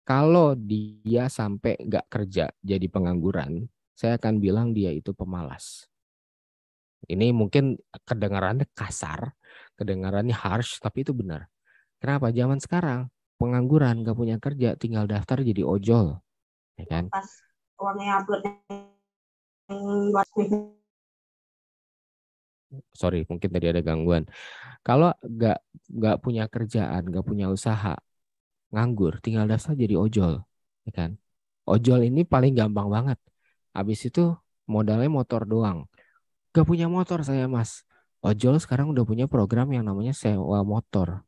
kalau dia sampai nggak kerja jadi pengangguran, saya akan bilang dia itu pemalas. Ini mungkin kedengarannya kasar, kedengarannya harsh, tapi itu benar. Kenapa? Zaman sekarang pengangguran, nggak punya kerja, tinggal daftar jadi ojol, ya kan? Pas uangnya upload Sorry, mungkin tadi ada gangguan. Kalau nggak punya kerjaan, nggak punya usaha, nganggur, tinggal daftar jadi ojol, ya kan? Ojol ini paling gampang banget. Habis itu modalnya motor doang. Gak punya motor saya Mas. Ojol sekarang udah punya program yang namanya sewa motor,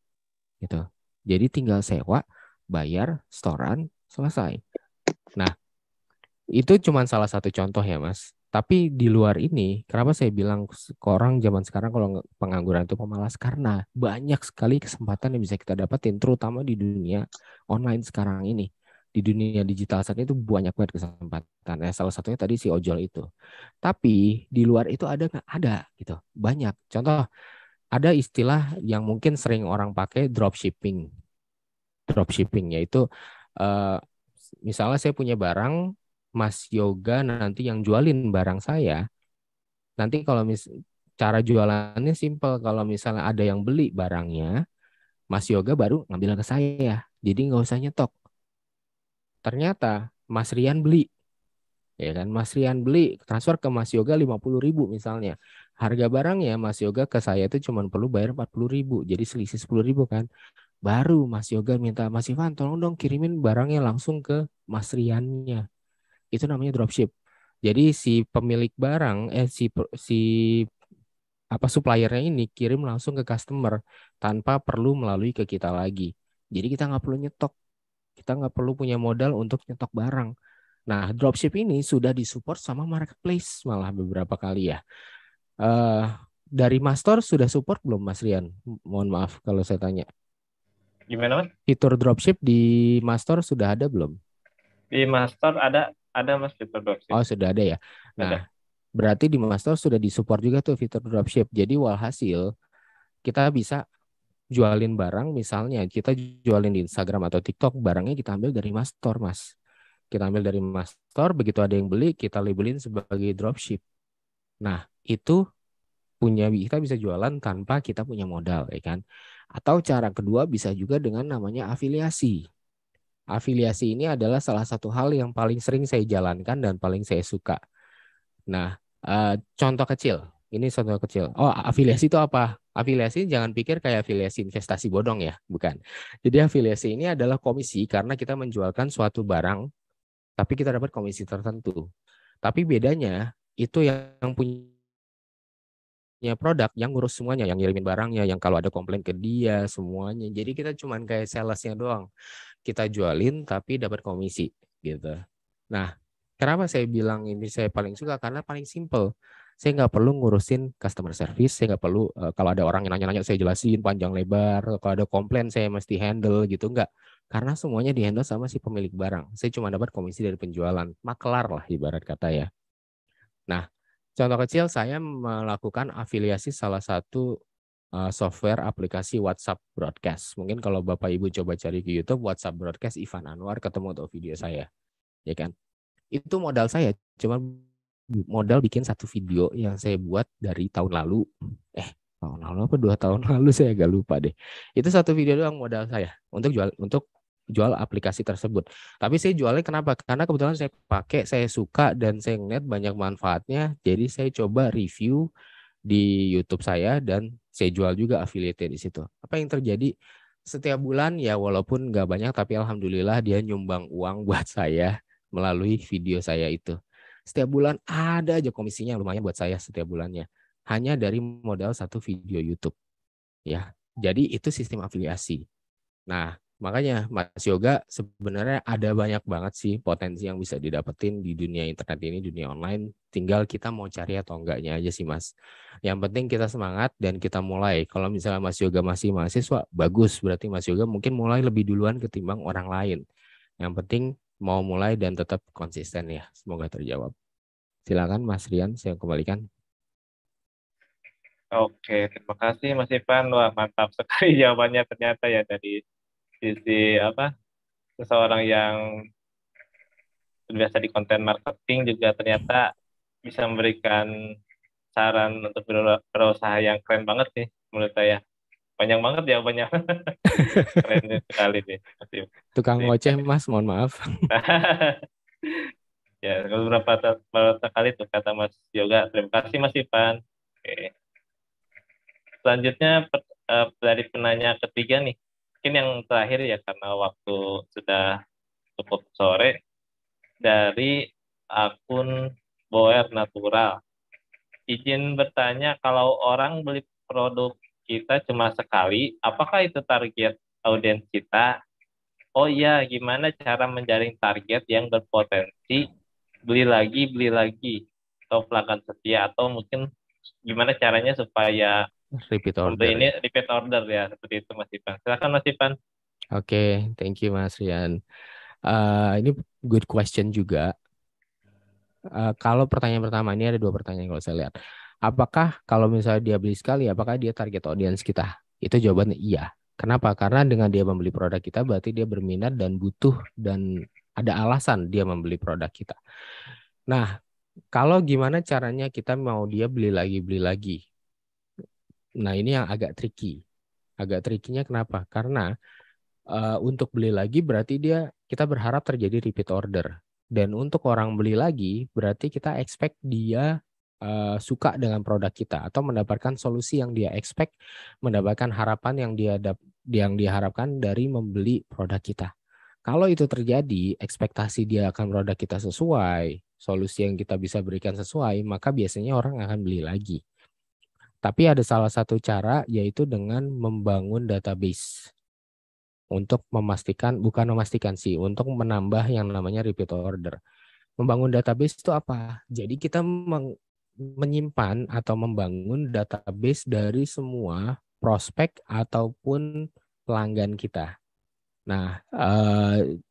gitu. Jadi tinggal sewa, bayar, setoran, selesai. Nah, itu cuma salah satu contoh ya Mas. Tapi di luar ini, kenapa saya bilang ke orang zaman sekarang kalau pengangguran itu pemalas? Karena banyak sekali kesempatan yang bisa kita dapatin, terutama di dunia online sekarang ini. Di dunia digital saat itu banyak banget kesempatan. Salah satunya tadi si ojol itu. Tapi di luar itu ada nggak? Ada gitu. Banyak. Contoh, ada istilah yang mungkin sering orang pakai dropshipping. Dropshipping yaitu misalnya saya punya barang, Mas Yoga nanti yang jualin barang saya. Nanti kalau cara jualannya simple. Kalau misalnya ada yang beli barangnya, Mas Yoga baru ngambil ke saya. Jadi nggak usah nyetok. Ternyata Mas Rian beli. Ya kan, Mas Rian beli, transfer ke Mas Yoga 50.000 misalnya. Harga barangnya Mas Yoga ke saya itu cuma perlu bayar 40.000. Jadi selisih 10.000 kan. Baru Mas Yoga minta, Mas Ivan tolong dong kirimin barangnya langsung ke Mas Riannya. Itu namanya dropship. Jadi si pemilik barang, si suppliernya ini kirim langsung ke customer tanpa perlu melalui ke kita lagi. Jadi kita nggak perlu nyetok, kita nggak perlu punya modal untuk nyetok barang. Nah, dropship ini sudah disupport sama marketplace malah beberapa kali ya. Dari Mastor sudah support belum Mas Rian? Mohon maaf kalau saya tanya. Gimana, Mas? Fitur dropship di Mastor sudah ada belum? Di Master ada Mas fitur dropship. Oh, sudah ada ya. Nah, Ada. berarti di Mastor sudah disupport juga tuh fitur dropship. Jadi walhasil kita bisa jualin barang, misalnya kita jualin di Instagram atau TikTok, barangnya kita ambil dari Mastor, Mas. Kita ambil dari Mastor, begitu ada yang beli, kita labelin sebagai dropship. Nah, itu kita bisa jualan tanpa kita punya modal, ya kan? Atau cara kedua bisa juga dengan namanya afiliasi. Afiliasi ini adalah salah satu hal yang paling sering saya jalankan dan paling saya suka. Nah, contoh kecil. Ini contoh kecil. Oh, afiliasi itu apa? Afiliasi jangan pikir kayak afiliasi investasi bodong ya, bukan. Jadi afiliasi ini adalah komisi karena kita menjualkan suatu barang, tapi kita dapat komisi tertentu. Tapi bedanya itu yang punya produk yang ngurus semuanya, yang ngirimin barangnya, yang kalau ada komplain ke dia semuanya. Jadi kita cuman kayak salesnya doang. Kita jualin tapi dapat komisi gitu. Nah, kenapa saya bilang ini saya paling suka? Karena paling simple. Saya nggak perlu ngurusin customer service, saya nggak perlu kalau ada orang yang nanya-nanya saya jelasin panjang lebar, kalau ada komplain saya mesti handle gitu, nggak. Karena semuanya dihandle sama si pemilik barang. Saya cuma dapat komisi dari penjualan, makelar lah ibarat kata ya. Nah, contoh kecil saya melakukan afiliasi salah satu software aplikasi WhatsApp Broadcast. Mungkin kalau Bapak Ibu coba cari ke YouTube WhatsApp Broadcast Ivan Anwar, ketemu tuh video saya, ya kan? Itu modal saya, cuma modal bikin satu video yang saya buat dari tahun lalu. Tahun lalu apa 2 tahun lalu saya agak lupa deh. Itu satu video doang modal saya untuk jual aplikasi tersebut. Tapi saya jualnya kenapa? Karena kebetulan saya pakai, saya suka dan saya ngeliat banyak manfaatnya. Jadi saya coba review di YouTube saya dan saya jual juga affiliate di situ. Apa yang terjadi? Setiap bulan ya walaupun nggak banyak tapi alhamdulillah dia nyumbang uang buat saya melalui video saya itu. Setiap bulan ada aja komisinya lumayan buat saya setiap bulannya. Hanya dari modal satu video YouTube. Ya. Jadi itu sistem afiliasi. Nah, makanya Mas Yoga sebenarnya ada banyak banget sih potensi yang bisa didapetin di dunia internet ini, dunia online. Tinggal kita mau cari atau enggaknya aja sih Mas. Yang penting kita semangat dan kita mulai. Kalau misalnya Mas Yoga masih mahasiswa, bagus. Berarti Mas Yoga mungkin mulai lebih duluan ketimbang orang lain. Yang penting mau mulai dan tetap konsisten ya. Semoga terjawab. Silakan Mas Rian, saya kembalikan. Oke, terima kasih Mas Ivan. Wah, mantap sekali jawabannya ternyata ya dari sisi seseorang yang biasa di konten marketing juga ternyata bisa memberikan saran untuk berusaha yang keren banget nih menurut saya. Panjang banget jawabannya. Keren sekali nih. Tukang ngoceh Mas, mohon maaf. Ya, beberapa kali tuh kata Mas Yoga. Terima kasih Mas Ivan. Oke. Selanjutnya dari penanya ketiga nih. Mungkin yang terakhir ya karena waktu sudah cukup sore. Dari akun Boer Natural. Izin bertanya, kalau orang beli produk kita cuma sekali, apakah itu target audiens kita? Oh iya, gimana cara menjaring target yang berpotensi beli lagi, atau pelanggan setia, atau mungkin gimana caranya supaya Repeat order. ini repeat order ya, seperti itu Mas Ivan. Silakan Mas Ivan. Oke, thank you Mas Rian. Ini good question juga. Kalau pertanyaan pertama ini ada 2 pertanyaan kalau saya lihat. Apakah kalau misalnya dia beli sekali, apakah dia target audience kita? Itu jawabannya iya. Kenapa? Karena dengan dia membeli produk kita berarti dia berminat dan butuh dan ada alasan dia membeli produk kita. Nah, kalau gimana caranya kita mau dia beli lagi? Nah, ini yang agak tricky. Agak tricky-nya kenapa? Karena untuk beli lagi berarti kita berharap terjadi repeat order. Dan untuk orang beli lagi berarti kita expect dia suka dengan produk kita atau mendapatkan solusi yang dia expect, mendapatkan harapan yang dia harapkan dari membeli produk kita. Kalau itu terjadi, ekspektasi dia akan produk kita sesuai, solusi yang kita bisa berikan sesuai, maka biasanya orang akan beli lagi. Tapi ada salah satu cara yaitu dengan membangun database untuk bukan memastikan sih, untuk menambah yang namanya repeat order. Membangun database itu apa? Jadi kita menyimpan atau membangun database dari semua prospek ataupun pelanggan kita. Nah,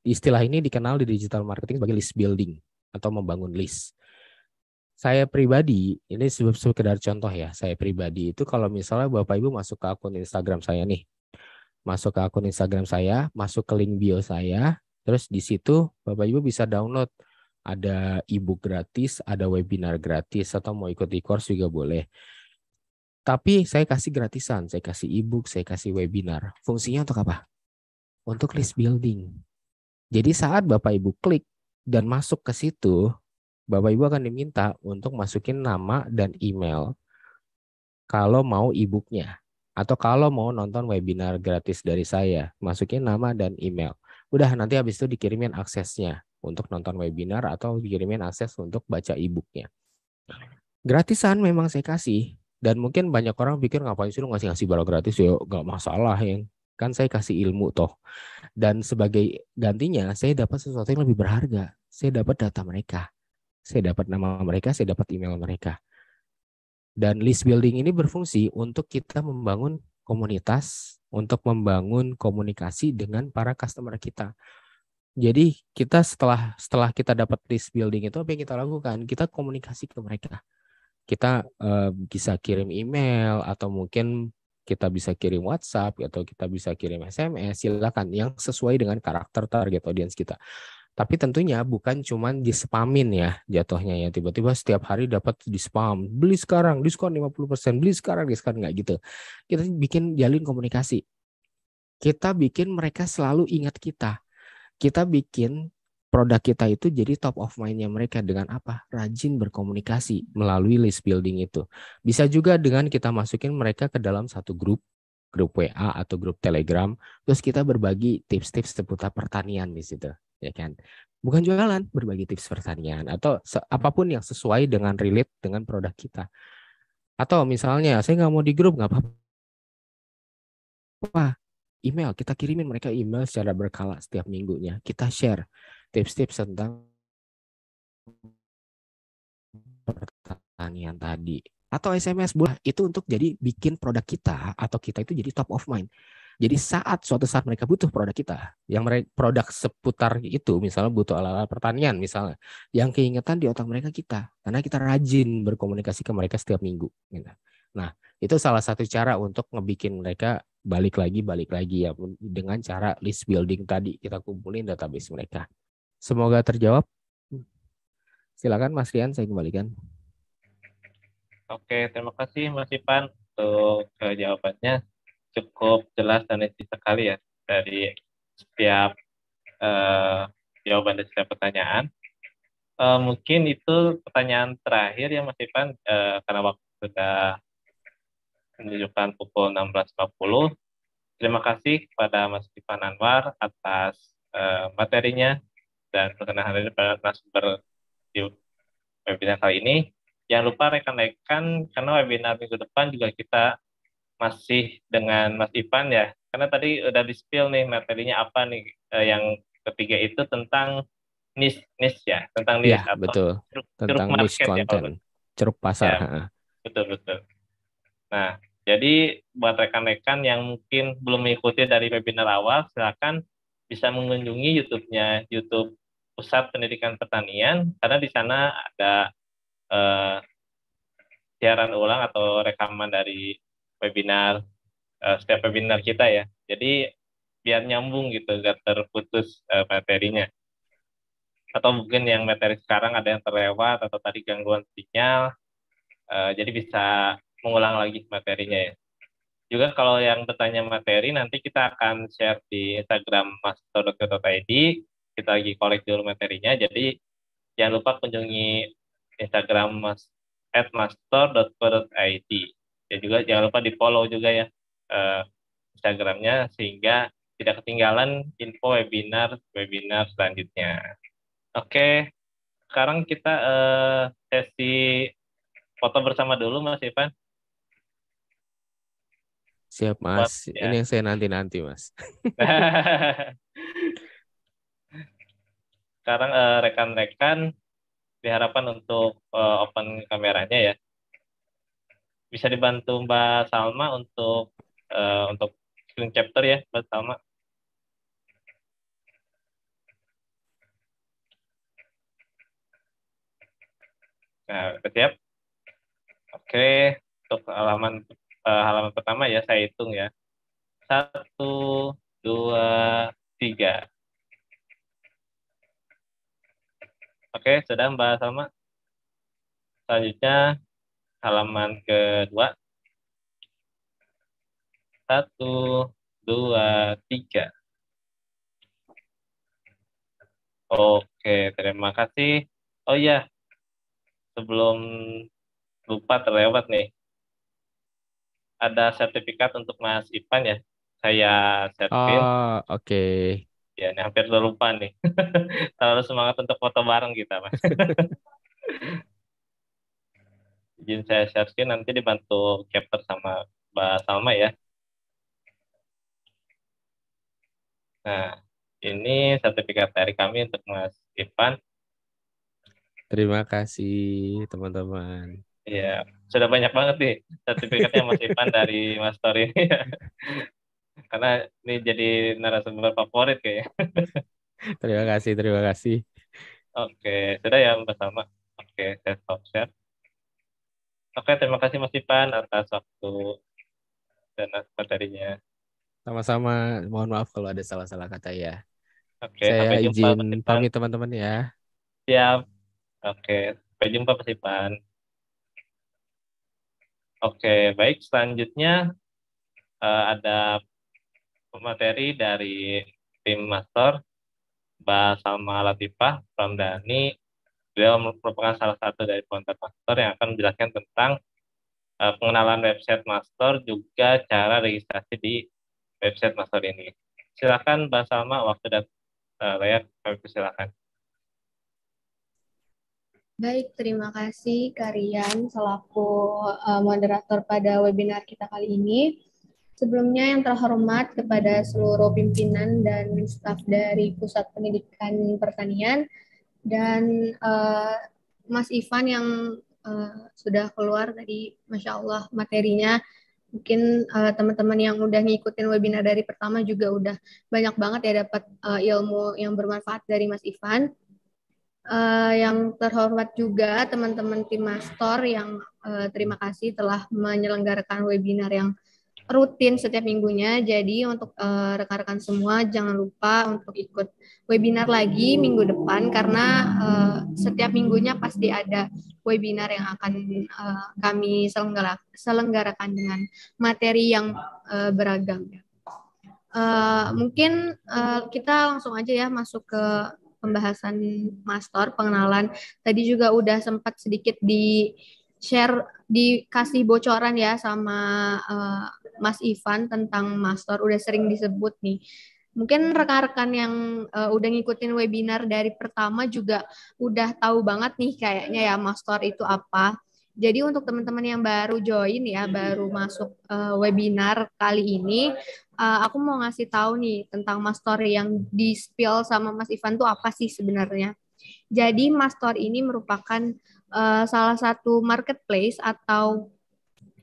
istilah ini dikenal di digital marketing sebagai list building atau membangun list. Saya pribadi, ini sekedar contoh ya, saya pribadi itu kalau misalnya Bapak Ibu masuk ke akun Instagram saya nih, masuk ke akun Instagram saya, masuk ke link bio saya, terus di situ Bapak Ibu bisa download, ada ebook gratis, ada webinar gratis, atau mau ikut e-course juga boleh. Tapi saya kasih gratisan, saya kasih ebook, saya kasih webinar. Fungsinya untuk apa? Untuk list building. Jadi saat Bapak Ibu klik dan masuk ke situ, Bapak Ibu akan diminta untuk masukin nama dan email kalau mau e-booknya. Atau kalau mau nonton webinar gratis dari saya, masukin nama dan email. Udah, nanti habis itu dikirimin aksesnya untuk nonton webinar atau dikirimin akses untuk baca e-booknya. Gratisan memang saya kasih. Dan mungkin banyak orang pikir ngapain sih lu ngasih-ngasih barang gratis, ya nggak masalah ya. Kan saya kasih ilmu toh. Dan sebagai gantinya saya dapat sesuatu yang lebih berharga. Saya dapat data mereka. Saya dapat nama mereka, saya dapat email mereka. Dan list building ini berfungsi untuk kita membangun komunitas, untuk membangun komunikasi dengan para customer kita. Jadi kita setelah kita dapat list building itu, apa yang kita lakukan? Kita komunikasi ke mereka. Kita bisa kirim email atau mungkin kita bisa kirim WhatsApp atau kita bisa kirim SMS, silakan yang sesuai dengan karakter target audience kita. Tapi tentunya bukan cuma di spamin ya jatuhnya ya. Tiba-tiba setiap hari dapat di spam. Beli sekarang, diskon 50%. Beli sekarang, diskon nggak gitu. Kita bikin jalin komunikasi. Kita bikin mereka selalu ingat kita. Kita bikin produk kita itu jadi top of mind-nya mereka dengan apa? Rajin berkomunikasi melalui list building itu. Bisa juga dengan kita masukin mereka ke dalam satu grup WA atau grup Telegram, terus kita berbagi tips-tips seputar pertanian di situ, ya kan? Bukan jualan, berbagi tips pertanian atau apapun yang sesuai dengan relate dengan produk kita. Atau misalnya saya nggak mau di grup, nggak apa-apa. Email, kita kirimin mereka email secara berkala setiap minggunya. Kita share tips-tips tentang pertanian tadi. Atau SMS buah itu untuk jadi bikin produk kita atau kita itu jadi top of mind. Jadi suatu saat mereka butuh produk kita, yang produk seputar itu, misalnya butuh alat-alat pertanian misalnya, yang keingetan di otak mereka kita, karena kita rajin berkomunikasi ke mereka setiap minggu. Nah, itu salah satu cara untuk ngebikin mereka balik lagi ya, dengan cara list building tadi, kita kumpulin database mereka. Semoga terjawab. Silakan Mas Rian, saya kembalikan. Oke, terima kasih Mas Ipan untuk jawabannya. Cukup jelas dan rinci sekali ya dari setiap jawaban dari setiap pertanyaan. Mungkin itu pertanyaan terakhir ya Mas Ipan, karena waktu sudah menunjukkan pukul 16.50. Terima kasih kepada Mas Ipan Anwar atas materinya dan perkenalan hari ini pada narasumber di webinar kali ini. Jangan lupa rekan-rekan, karena webinar minggu depan juga kita masih dengan Mas Ipan ya, karena tadi udah di-spill nih materinya apa nih, yang ketiga itu tentang niche ya, tentang niche Ya, atau betul. ceruk Tentang niche market ya, content, ceruk pasar. ya, betul. Nah, jadi buat rekan-rekan yang mungkin belum mengikuti dari webinar awal, silakan bisa mengunjungi YouTube Pusat Pendidikan Pertanian, karena di sana ada siaran ulang atau rekaman dari webinar, setiap webinar kita ya. Jadi biar nyambung gitu, gak terputus materinya. Atau mungkin yang materi sekarang ada yang terlewat atau tadi gangguan sinyal, jadi bisa mengulang lagi materinya ya. Juga kalau yang bertanya materi, nanti kita akan share di Instagram master.co.id. Kita lagi kolek dulu materinya, jadi jangan lupa kunjungi Instagram @master.co.id. Dan juga jangan lupa di follow juga ya Instagramnya, sehingga tidak ketinggalan info webinar selanjutnya. Oke, sekarang kita sesi foto bersama dulu Mas Ivan. Siap, buat Mas. ya. Ini yang saya nanti-nanti, Mas. Sekarang rekan-rekan diharapkan untuk open kameranya ya. Bisa dibantu Mbak Salma untuk screen capture ya, Mbak Salma. Nah, udah siap? Oke, untuk halaman pertama ya saya hitung ya. 1, 2, 3. Oke, sudah Mbak Salma. Selanjutnya halaman kedua. 1, 2, 3. Oke, terima kasih. Oh iya, sebelum lupa terlewat nih. Ada sertifikat untuk Mas Ipan ya. Saya share. Oh, oke. Ya, ini hampir udah lupa nih. Terlalu semangat untuk foto bareng kita, Mas. Izin saya share screen, nanti dibantu capture sama Mbak Salma ya. Nah, ini sertifikat dari kami untuk Mas Ipan. Terima kasih, teman-teman. Ya, sudah banyak banget nih sertifikatnya Mas Ipan dari Mas Tor ini. Karena ini jadi narasumber favorit kayaknya. Terima kasih, terima kasih. Oke, sudah ya Mbak Salma. Oke, saya stop share. Oke, terima kasih Mas Ipan atas waktu dan materinya. Sama-sama. Mohon maaf kalau ada salah-salah kata ya. Oke, Saya sampai jumpa izin Mas Ipan. pamit teman-teman ya. Siap. Oke, sampai jumpa Mas Ipan. Oke, baik. Selanjutnya ada materi dari tim Master, Mbak Salma Latifah, Pramdani. Beliau merupakan salah satu dari founder Master yang akan menjelaskan tentang pengenalan website Master, juga cara registrasi di website Master ini. Silakan Mbak Salma, waktu dan layar kami persilakan. Baik, terima kasih Karian selaku moderator pada webinar kita kali ini. Sebelumnya yang terhormat kepada seluruh pimpinan dan staf dari Pusat Pendidikan Pertanian dan Mas Ivan yang sudah keluar tadi, Masya Allah materinya. Mungkin teman-teman yang udah ngikutin webinar dari pertama juga udah banyak banget ya dapat ilmu yang bermanfaat dari Mas Ivan. Yang terhormat juga teman-teman tim Mastor yang terima kasih telah menyelenggarakan webinar yang rutin setiap minggunya. Jadi untuk rekan-rekan semua jangan lupa untuk ikut webinar lagi minggu depan karena setiap minggunya pasti ada webinar yang akan kami selenggarakan dengan materi yang beragam. Mungkin kita langsung aja ya masuk ke pembahasan Master, pengenalan. Tadi juga udah sempat sedikit di-share, dikasih bocoran ya sama Mas Ivan tentang Master, udah sering disebut nih. Mungkin rekan-rekan yang udah ngikutin webinar dari pertama juga udah tahu banget nih kayaknya ya Master itu apa. Jadi untuk teman-teman yang baru join ya, baru masuk webinar kali ini, aku mau ngasih tahu nih tentang Mastor yang di-spill sama Mas Ivan tuh apa sih sebenarnya. Jadi Mastor ini merupakan salah satu marketplace atau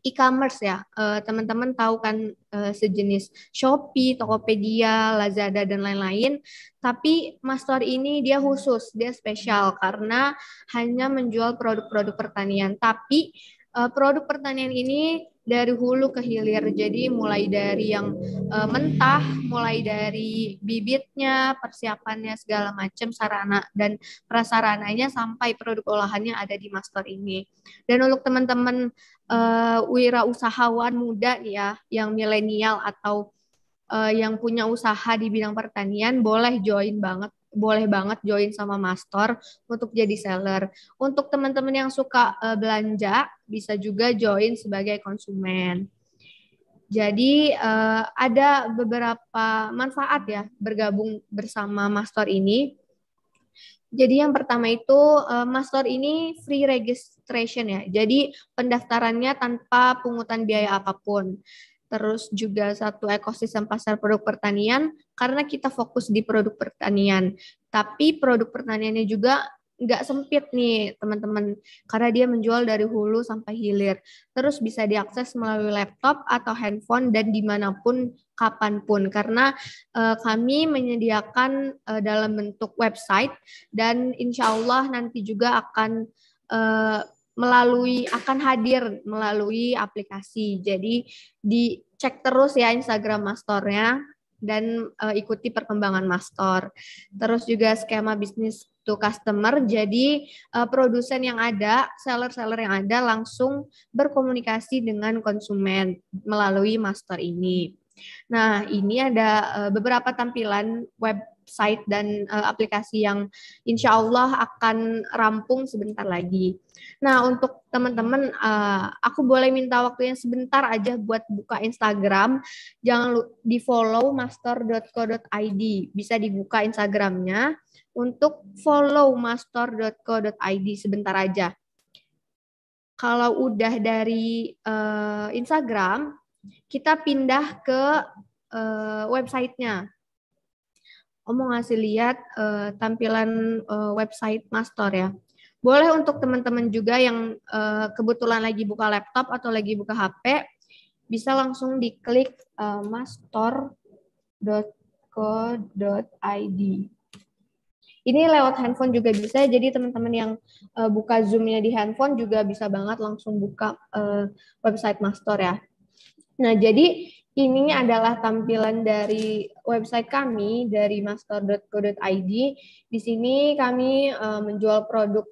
e-commerce ya. Teman-teman tahu kan sejenis Shopee, Tokopedia, Lazada dan lain-lain. Tapi Mastor ini dia khusus, dia spesial karena hanya menjual produk-produk pertanian. Tapi produk pertanian ini dari hulu ke hilir. Jadi mulai dari yang mentah, mulai dari bibitnya, persiapannya segala macam, sarana dan prasarananya sampai produk olahannya ada di Mastor ini. Dan untuk teman-teman wirausahawan muda nih ya, yang milenial atau yang punya usaha di bidang pertanian, boleh banget join sama Mastor untuk jadi seller. Untuk teman-teman yang suka belanja, bisa juga join sebagai konsumen. Jadi ada beberapa manfaat ya bergabung bersama Mastor ini. Jadi yang pertama itu Mastor ini free registration ya. Jadi pendaftarannya tanpa pungutan biaya apapun. terus juga satu ekosistem pasar produk pertanian, karena kita fokus di produk pertanian. Tapi produk pertaniannya juga nggak sempit nih teman-teman, karena dia menjual dari hulu sampai hilir. Terus bisa diakses melalui laptop atau handphone dan dimanapun, kapanpun. Karena kami menyediakan dalam bentuk website dan insya Allah nanti juga akan akan hadir melalui aplikasi. Jadi dicek terus ya Instagram Mastornya dan ikuti perkembangan Mastor. Terus juga skema bisnis to customer. Jadi produsen yang ada, seller-seller yang ada langsung berkomunikasi dengan konsumen melalui Mastor ini. Nah, ini ada beberapa tampilan website dan aplikasi yang insya Allah akan rampung sebentar lagi. Nah, untuk teman-teman, aku boleh minta waktunya sebentar aja buat buka Instagram. Jangan di-follow mastor.co.id. Bisa dibuka Instagramnya untuk follow mastor.co.id sebentar aja. Kalau udah dari Instagram, kita pindah ke websitenya. Mau ngasih lihat tampilan website Mastor ya. Boleh untuk teman-teman juga yang kebetulan lagi buka laptop atau lagi buka HP, bisa langsung diklik mastor.co.id. Ini lewat handphone juga bisa, jadi teman-teman yang buka Zoom-nya di handphone juga bisa banget langsung buka website Mastor ya. Nah, jadi ini adalah tampilan dari website kami dari mastor.co.id. Di sini kami menjual produk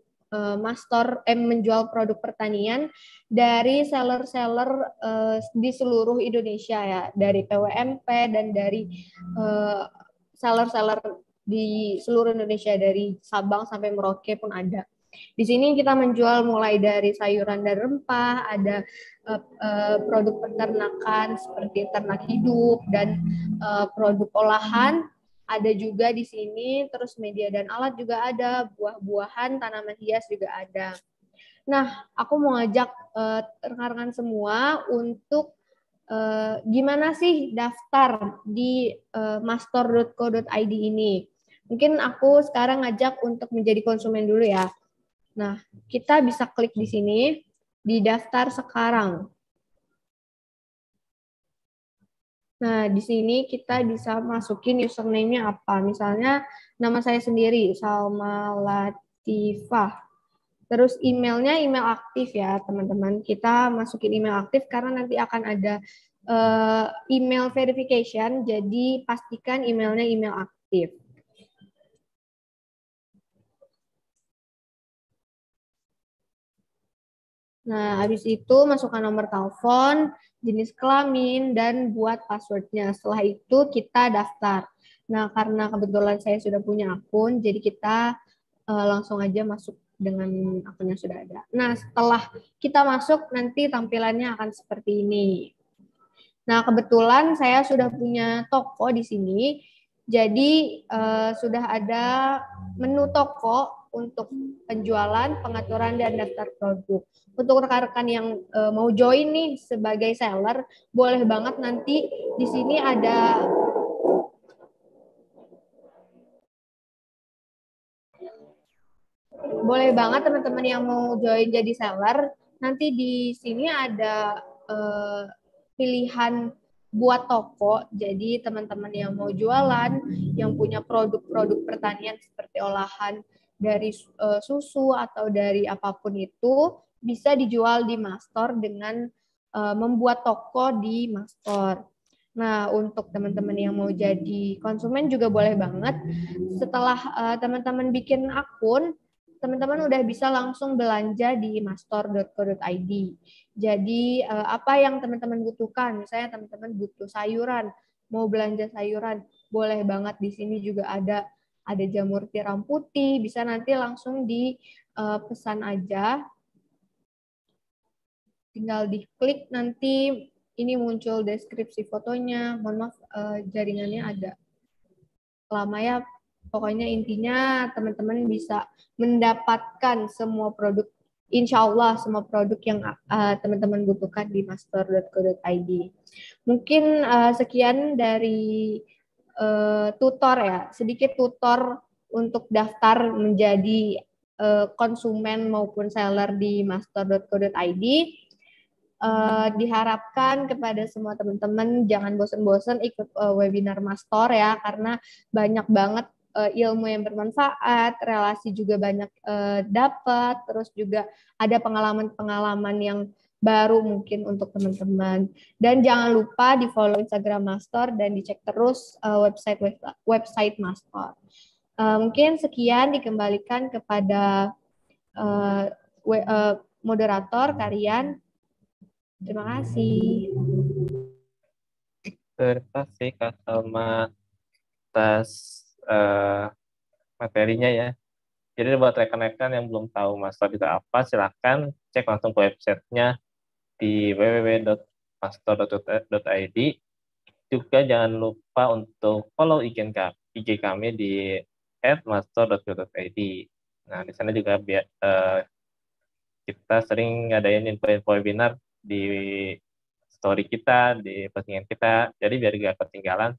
menjual produk pertanian dari seller-seller di seluruh Indonesia ya, dari PWMP dan dari seller-seller di seluruh Indonesia, dari Sabang sampai Merauke pun ada. Di sini kita menjual mulai dari sayuran dan rempah, ada produk peternakan seperti ternak hidup dan produk olahan ada juga di sini, terus media dan alat juga ada, buah-buahan, tanaman hias juga ada. Nah, aku mau ngajak rekan-rekan semua untuk gimana sih daftar di mastor.co.id ini. Mungkin aku sekarang ngajak untuk menjadi konsumen dulu ya. Nah, kita bisa klik di sini, di daftar sekarang. Nah, di sini kita bisa masukin username-nya apa. Misalnya, nama saya sendiri, Salma Latifah. Terus emailnya email aktif ya, teman-teman. Kita masukin email aktif karena nanti akan ada email verification, jadi pastikan emailnya email aktif. Nah, habis itu masukkan nomor telepon, jenis kelamin, dan buat passwordnya. Setelah itu kita daftar. Nah, karena kebetulan saya sudah punya akun, jadi kita langsung aja masuk dengan akun yang sudah ada. Nah, setelah kita masuk, nanti tampilannya akan seperti ini. Nah, kebetulan saya sudah punya toko di sini, jadi sudah ada menu toko untuk penjualan, pengaturan, dan daftar produk. Untuk rekan-rekan yang mau join nih sebagai seller, boleh banget nanti di sini ada teman-teman yang mau join jadi seller, nanti di sini ada pilihan buat toko. Jadi teman-teman yang mau jualan, yang punya produk-produk pertanian seperti olahan dari susu atau dari apapun itu, bisa dijual di Mastor dengan membuat toko di Mastor. Nah, untuk teman-teman yang mau jadi konsumen juga boleh banget. Setelah teman-teman bikin akun, teman-teman udah bisa langsung belanja di mastor.co.id. Jadi apa yang teman-teman butuhkan, misalnya teman-teman butuh sayuran, mau belanja sayuran, boleh banget di sini juga ada jamur tiram putih, bisa nanti langsung dipesan aja. Tinggal diklik nanti ini muncul deskripsi fotonya. Mohon maaf jaringannya agak lama ya. Pokoknya intinya teman-teman bisa mendapatkan semua produk insya Allah semua produk yang teman-teman butuhkan di master.co.id. Mungkin sekian dari tutor ya, sedikit tutor untuk daftar menjadi konsumen maupun seller di master.co.id. Diharapkan kepada semua teman-teman jangan bosan-bosan ikut webinar Master ya, karena banyak banget ilmu yang bermanfaat, relasi juga banyak dapat, terus juga ada pengalaman-pengalaman yang baru mungkin untuk teman-teman. Dan jangan lupa di follow Instagram Master dan dicek terus website Master. Mungkin sekian, dikembalikan kepada moderator Karian. Terima kasih. Terima kasih Kak Salma atas materinya ya. Jadi buat rekan-rekan yang belum tahu Master itu apa, silakan cek langsung ke websitenya di www.master.id. Juga jangan lupa untuk follow IG kami di @master.co.id. Nah, di sana juga kita sering ngadain info-info webinar di story kita, di postingan kita. Jadi biar gak ketinggalan,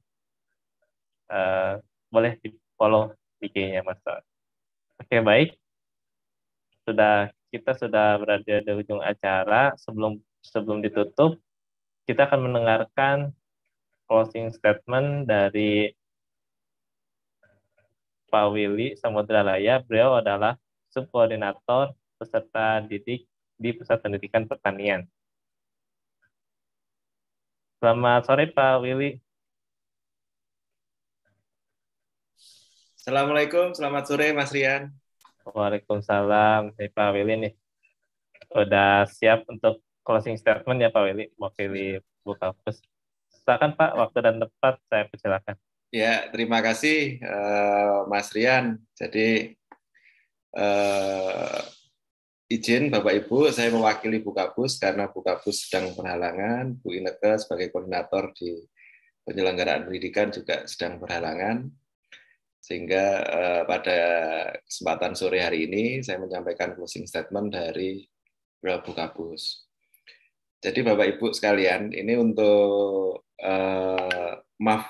boleh di follow IG-nya Master. Oke, baik. Kita sudah berada di ujung acara. Sebelum ditutup, kita akan mendengarkan closing statement dari Pak Willy Samudralaya. Beliau adalah subkoordinator peserta didik di Pusat Pendidikan Pertanian. Selamat sore Pak Willy. Assalamualaikum, selamat sore Mas Rian. Waalaikumsalam. Pak Willy nih udah siap untuk closing statement ya Pak Willy, mewakili Bukapus. Silakan Pak, waktu dan tempat saya persilakan. Ya, terima kasih Mas Rian. Jadi izin Bapak Ibu, saya mewakili Bukapus karena Bukapus sedang berhalangan, Bu Ineke sebagai koordinator di penyelenggaraan pendidikan juga sedang berhalangan. Sehingga pada kesempatan sore hari ini saya menyampaikan closing statement dari Bukapus. Jadi Bapak Ibu sekalian, ini untuk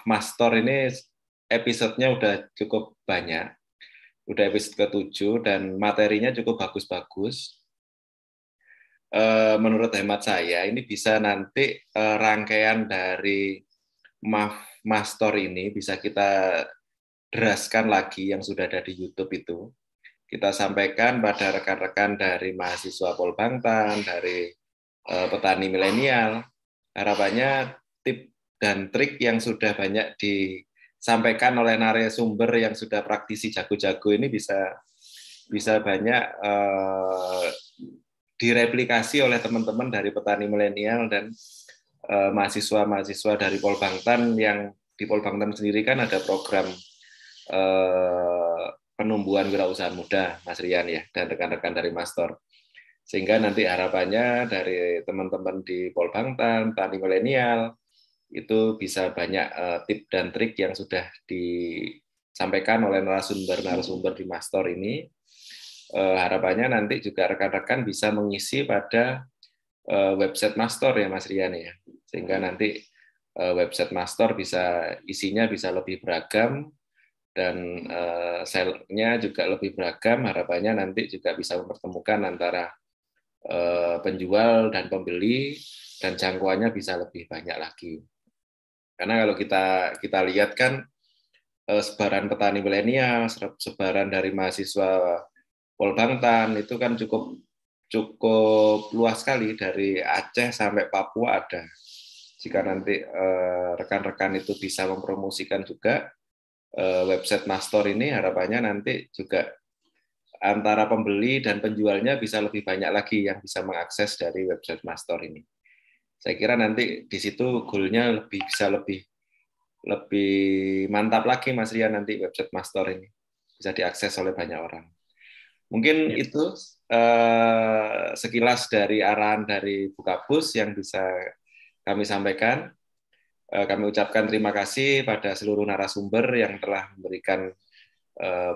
Master ini episodenya udah cukup banyak. Udah episode ke-7 dan materinya cukup bagus-bagus. Menurut hemat saya ini bisa nanti rangkaian dari Master ini bisa kita deraskan lagi yang sudah ada di YouTube itu. Kita sampaikan pada rekan-rekan dari mahasiswa Polbangtan, dari petani milenial. Harapannya tip dan trik yang sudah banyak disampaikan oleh narasumber yang sudah praktisi jago-jago ini bisa banyak direplikasi oleh teman-teman dari petani milenial dan mahasiswa-mahasiswa dari Polbangtan. Yang di Polbangtan sendiri kan ada program penumbuhan wirausaha muda, Mas Rian ya, dan rekan-rekan dari Master. Sehingga nanti harapannya dari teman-teman di Polbangtan, petani milenial, itu bisa banyak tip dan trik yang sudah disampaikan oleh narasumber di Master ini. Harapannya nanti juga rekan-rekan bisa mengisi pada website Master ya Mas Rian ya. Sehingga nanti website Master isinya bisa lebih beragam, dan sale-nya juga lebih beragam. Harapannya nanti juga bisa mempertemukan antara penjual dan pembeli, dan jangkauannya bisa lebih banyak lagi. Karena kalau kita lihat kan sebaran petani milenial, sebaran dari mahasiswa Polbangtan itu kan cukup luas sekali, dari Aceh sampai Papua ada. Jika nanti rekan-rekan itu bisa mempromosikan juga website Master ini, harapannya nanti juga antara pembeli dan penjualnya bisa lebih banyak lagi yang bisa mengakses dari website Master ini. Saya kira nanti di situ goalnya bisa lebih mantap lagi Mas Rian, nanti website Master ini bisa diakses oleh banyak orang. Mungkin itu sekilas dari arahan dari Bukapus yang bisa kami sampaikan. Kami ucapkan terima kasih pada seluruh narasumber yang telah memberikan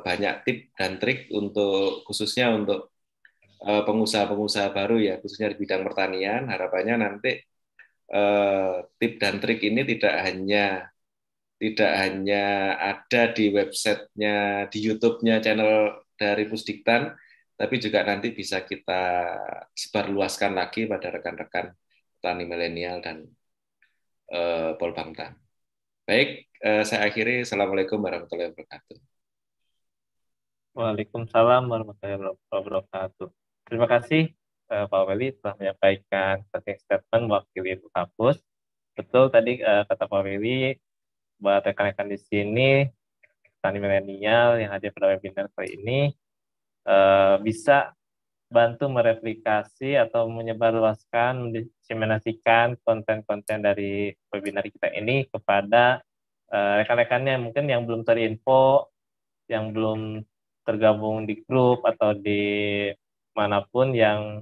banyak tip dan trik khususnya untuk pengusaha-pengusaha baru ya, khususnya di bidang pertanian. Harapannya nanti tip dan trik ini tidak hanya ada di websitenya, di YouTube-nya channel dari Pusdiktan, tapi juga nanti bisa kita sebarluaskan lagi pada rekan-rekan petani milenial dan Polbangtan. Baik, saya akhiri. Assalamualaikum warahmatullahi wabarakatuh. Waalaikumsalam warahmatullahi wabarakatuh. Terima kasih Pak Weli telah menyampaikan closing statement mewakili Ibu Kampus. Betul tadi kata Pak Weli, buat rekan-rekan di sini, petani milenial yang hadir pada webinar kali ini, bisa bantu mereplikasi atau menyebarluaskan, mendiseminasikan konten-konten dari webinar kita ini kepada rekan-rekannya mungkin yang belum terinfo, yang belum tergabung di grup atau di manapun yang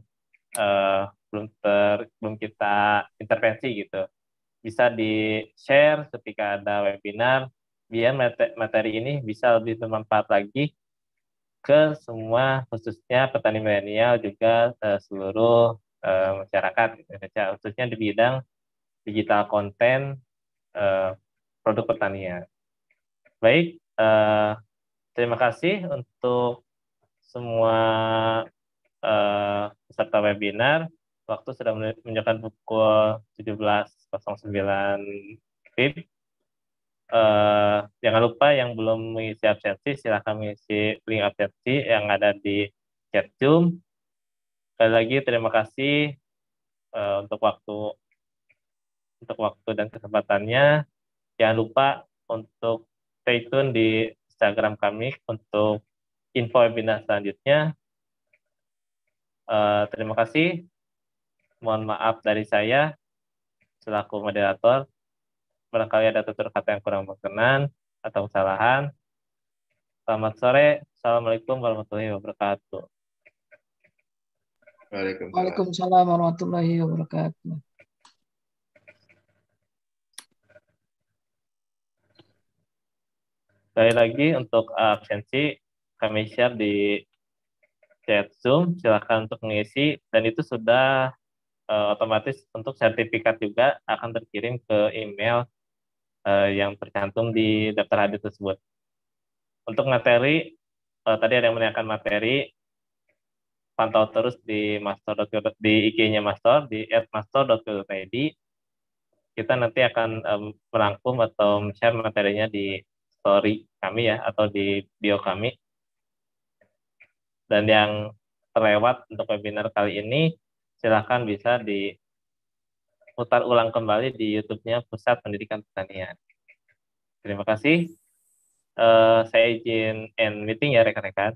belum kita intervensi gitu. Bisa di-share ketika ada webinar, biar materi ini bisa lebih bermanfaat lagi ke semua, khususnya petani milenial, juga seluruh masyarakat Indonesia, khususnya di bidang digital konten produk pertanian. Baik, terima kasih untuk semua peserta webinar. Waktu sudah menunjukkan pukul 17.09 WIB. Jangan lupa yang belum mengisi absensi, silahkan mengisi link absensi yang ada di chat Zoom. Sekali lagi terima kasih untuk waktu dan kesempatannya. Jangan lupa untuk stay tune di Instagram kami untuk info webinar selanjutnya. Terima kasih. Mohon maaf dari saya selaku moderator. Barangkali ada tutur kata yang kurang berkenan atau kesalahan. Selamat sore. Assalamualaikum warahmatullahi wabarakatuh. Waalaikumsalam warahmatullahi wabarakatuh. Sekali lagi untuk absensi kami share di chat Zoom, silakan untuk mengisi, dan itu sudah otomatis untuk sertifikat juga akan terkirim ke email yang tercantum di daftar hadir tersebut. Untuk materi, tadi ada yang menanyakan materi, pantau terus di di IG-nya Mastor, di @mastor.co.id. Kita nanti akan merangkum atau share materinya di story kami ya, atau di bio kami. Dan yang terlewat untuk webinar kali ini, silahkan bisa diputar ulang kembali di YouTube-nya Pusat Pendidikan Pertanian. Terima kasih. Saya izin end meeting ya rekan-rekan.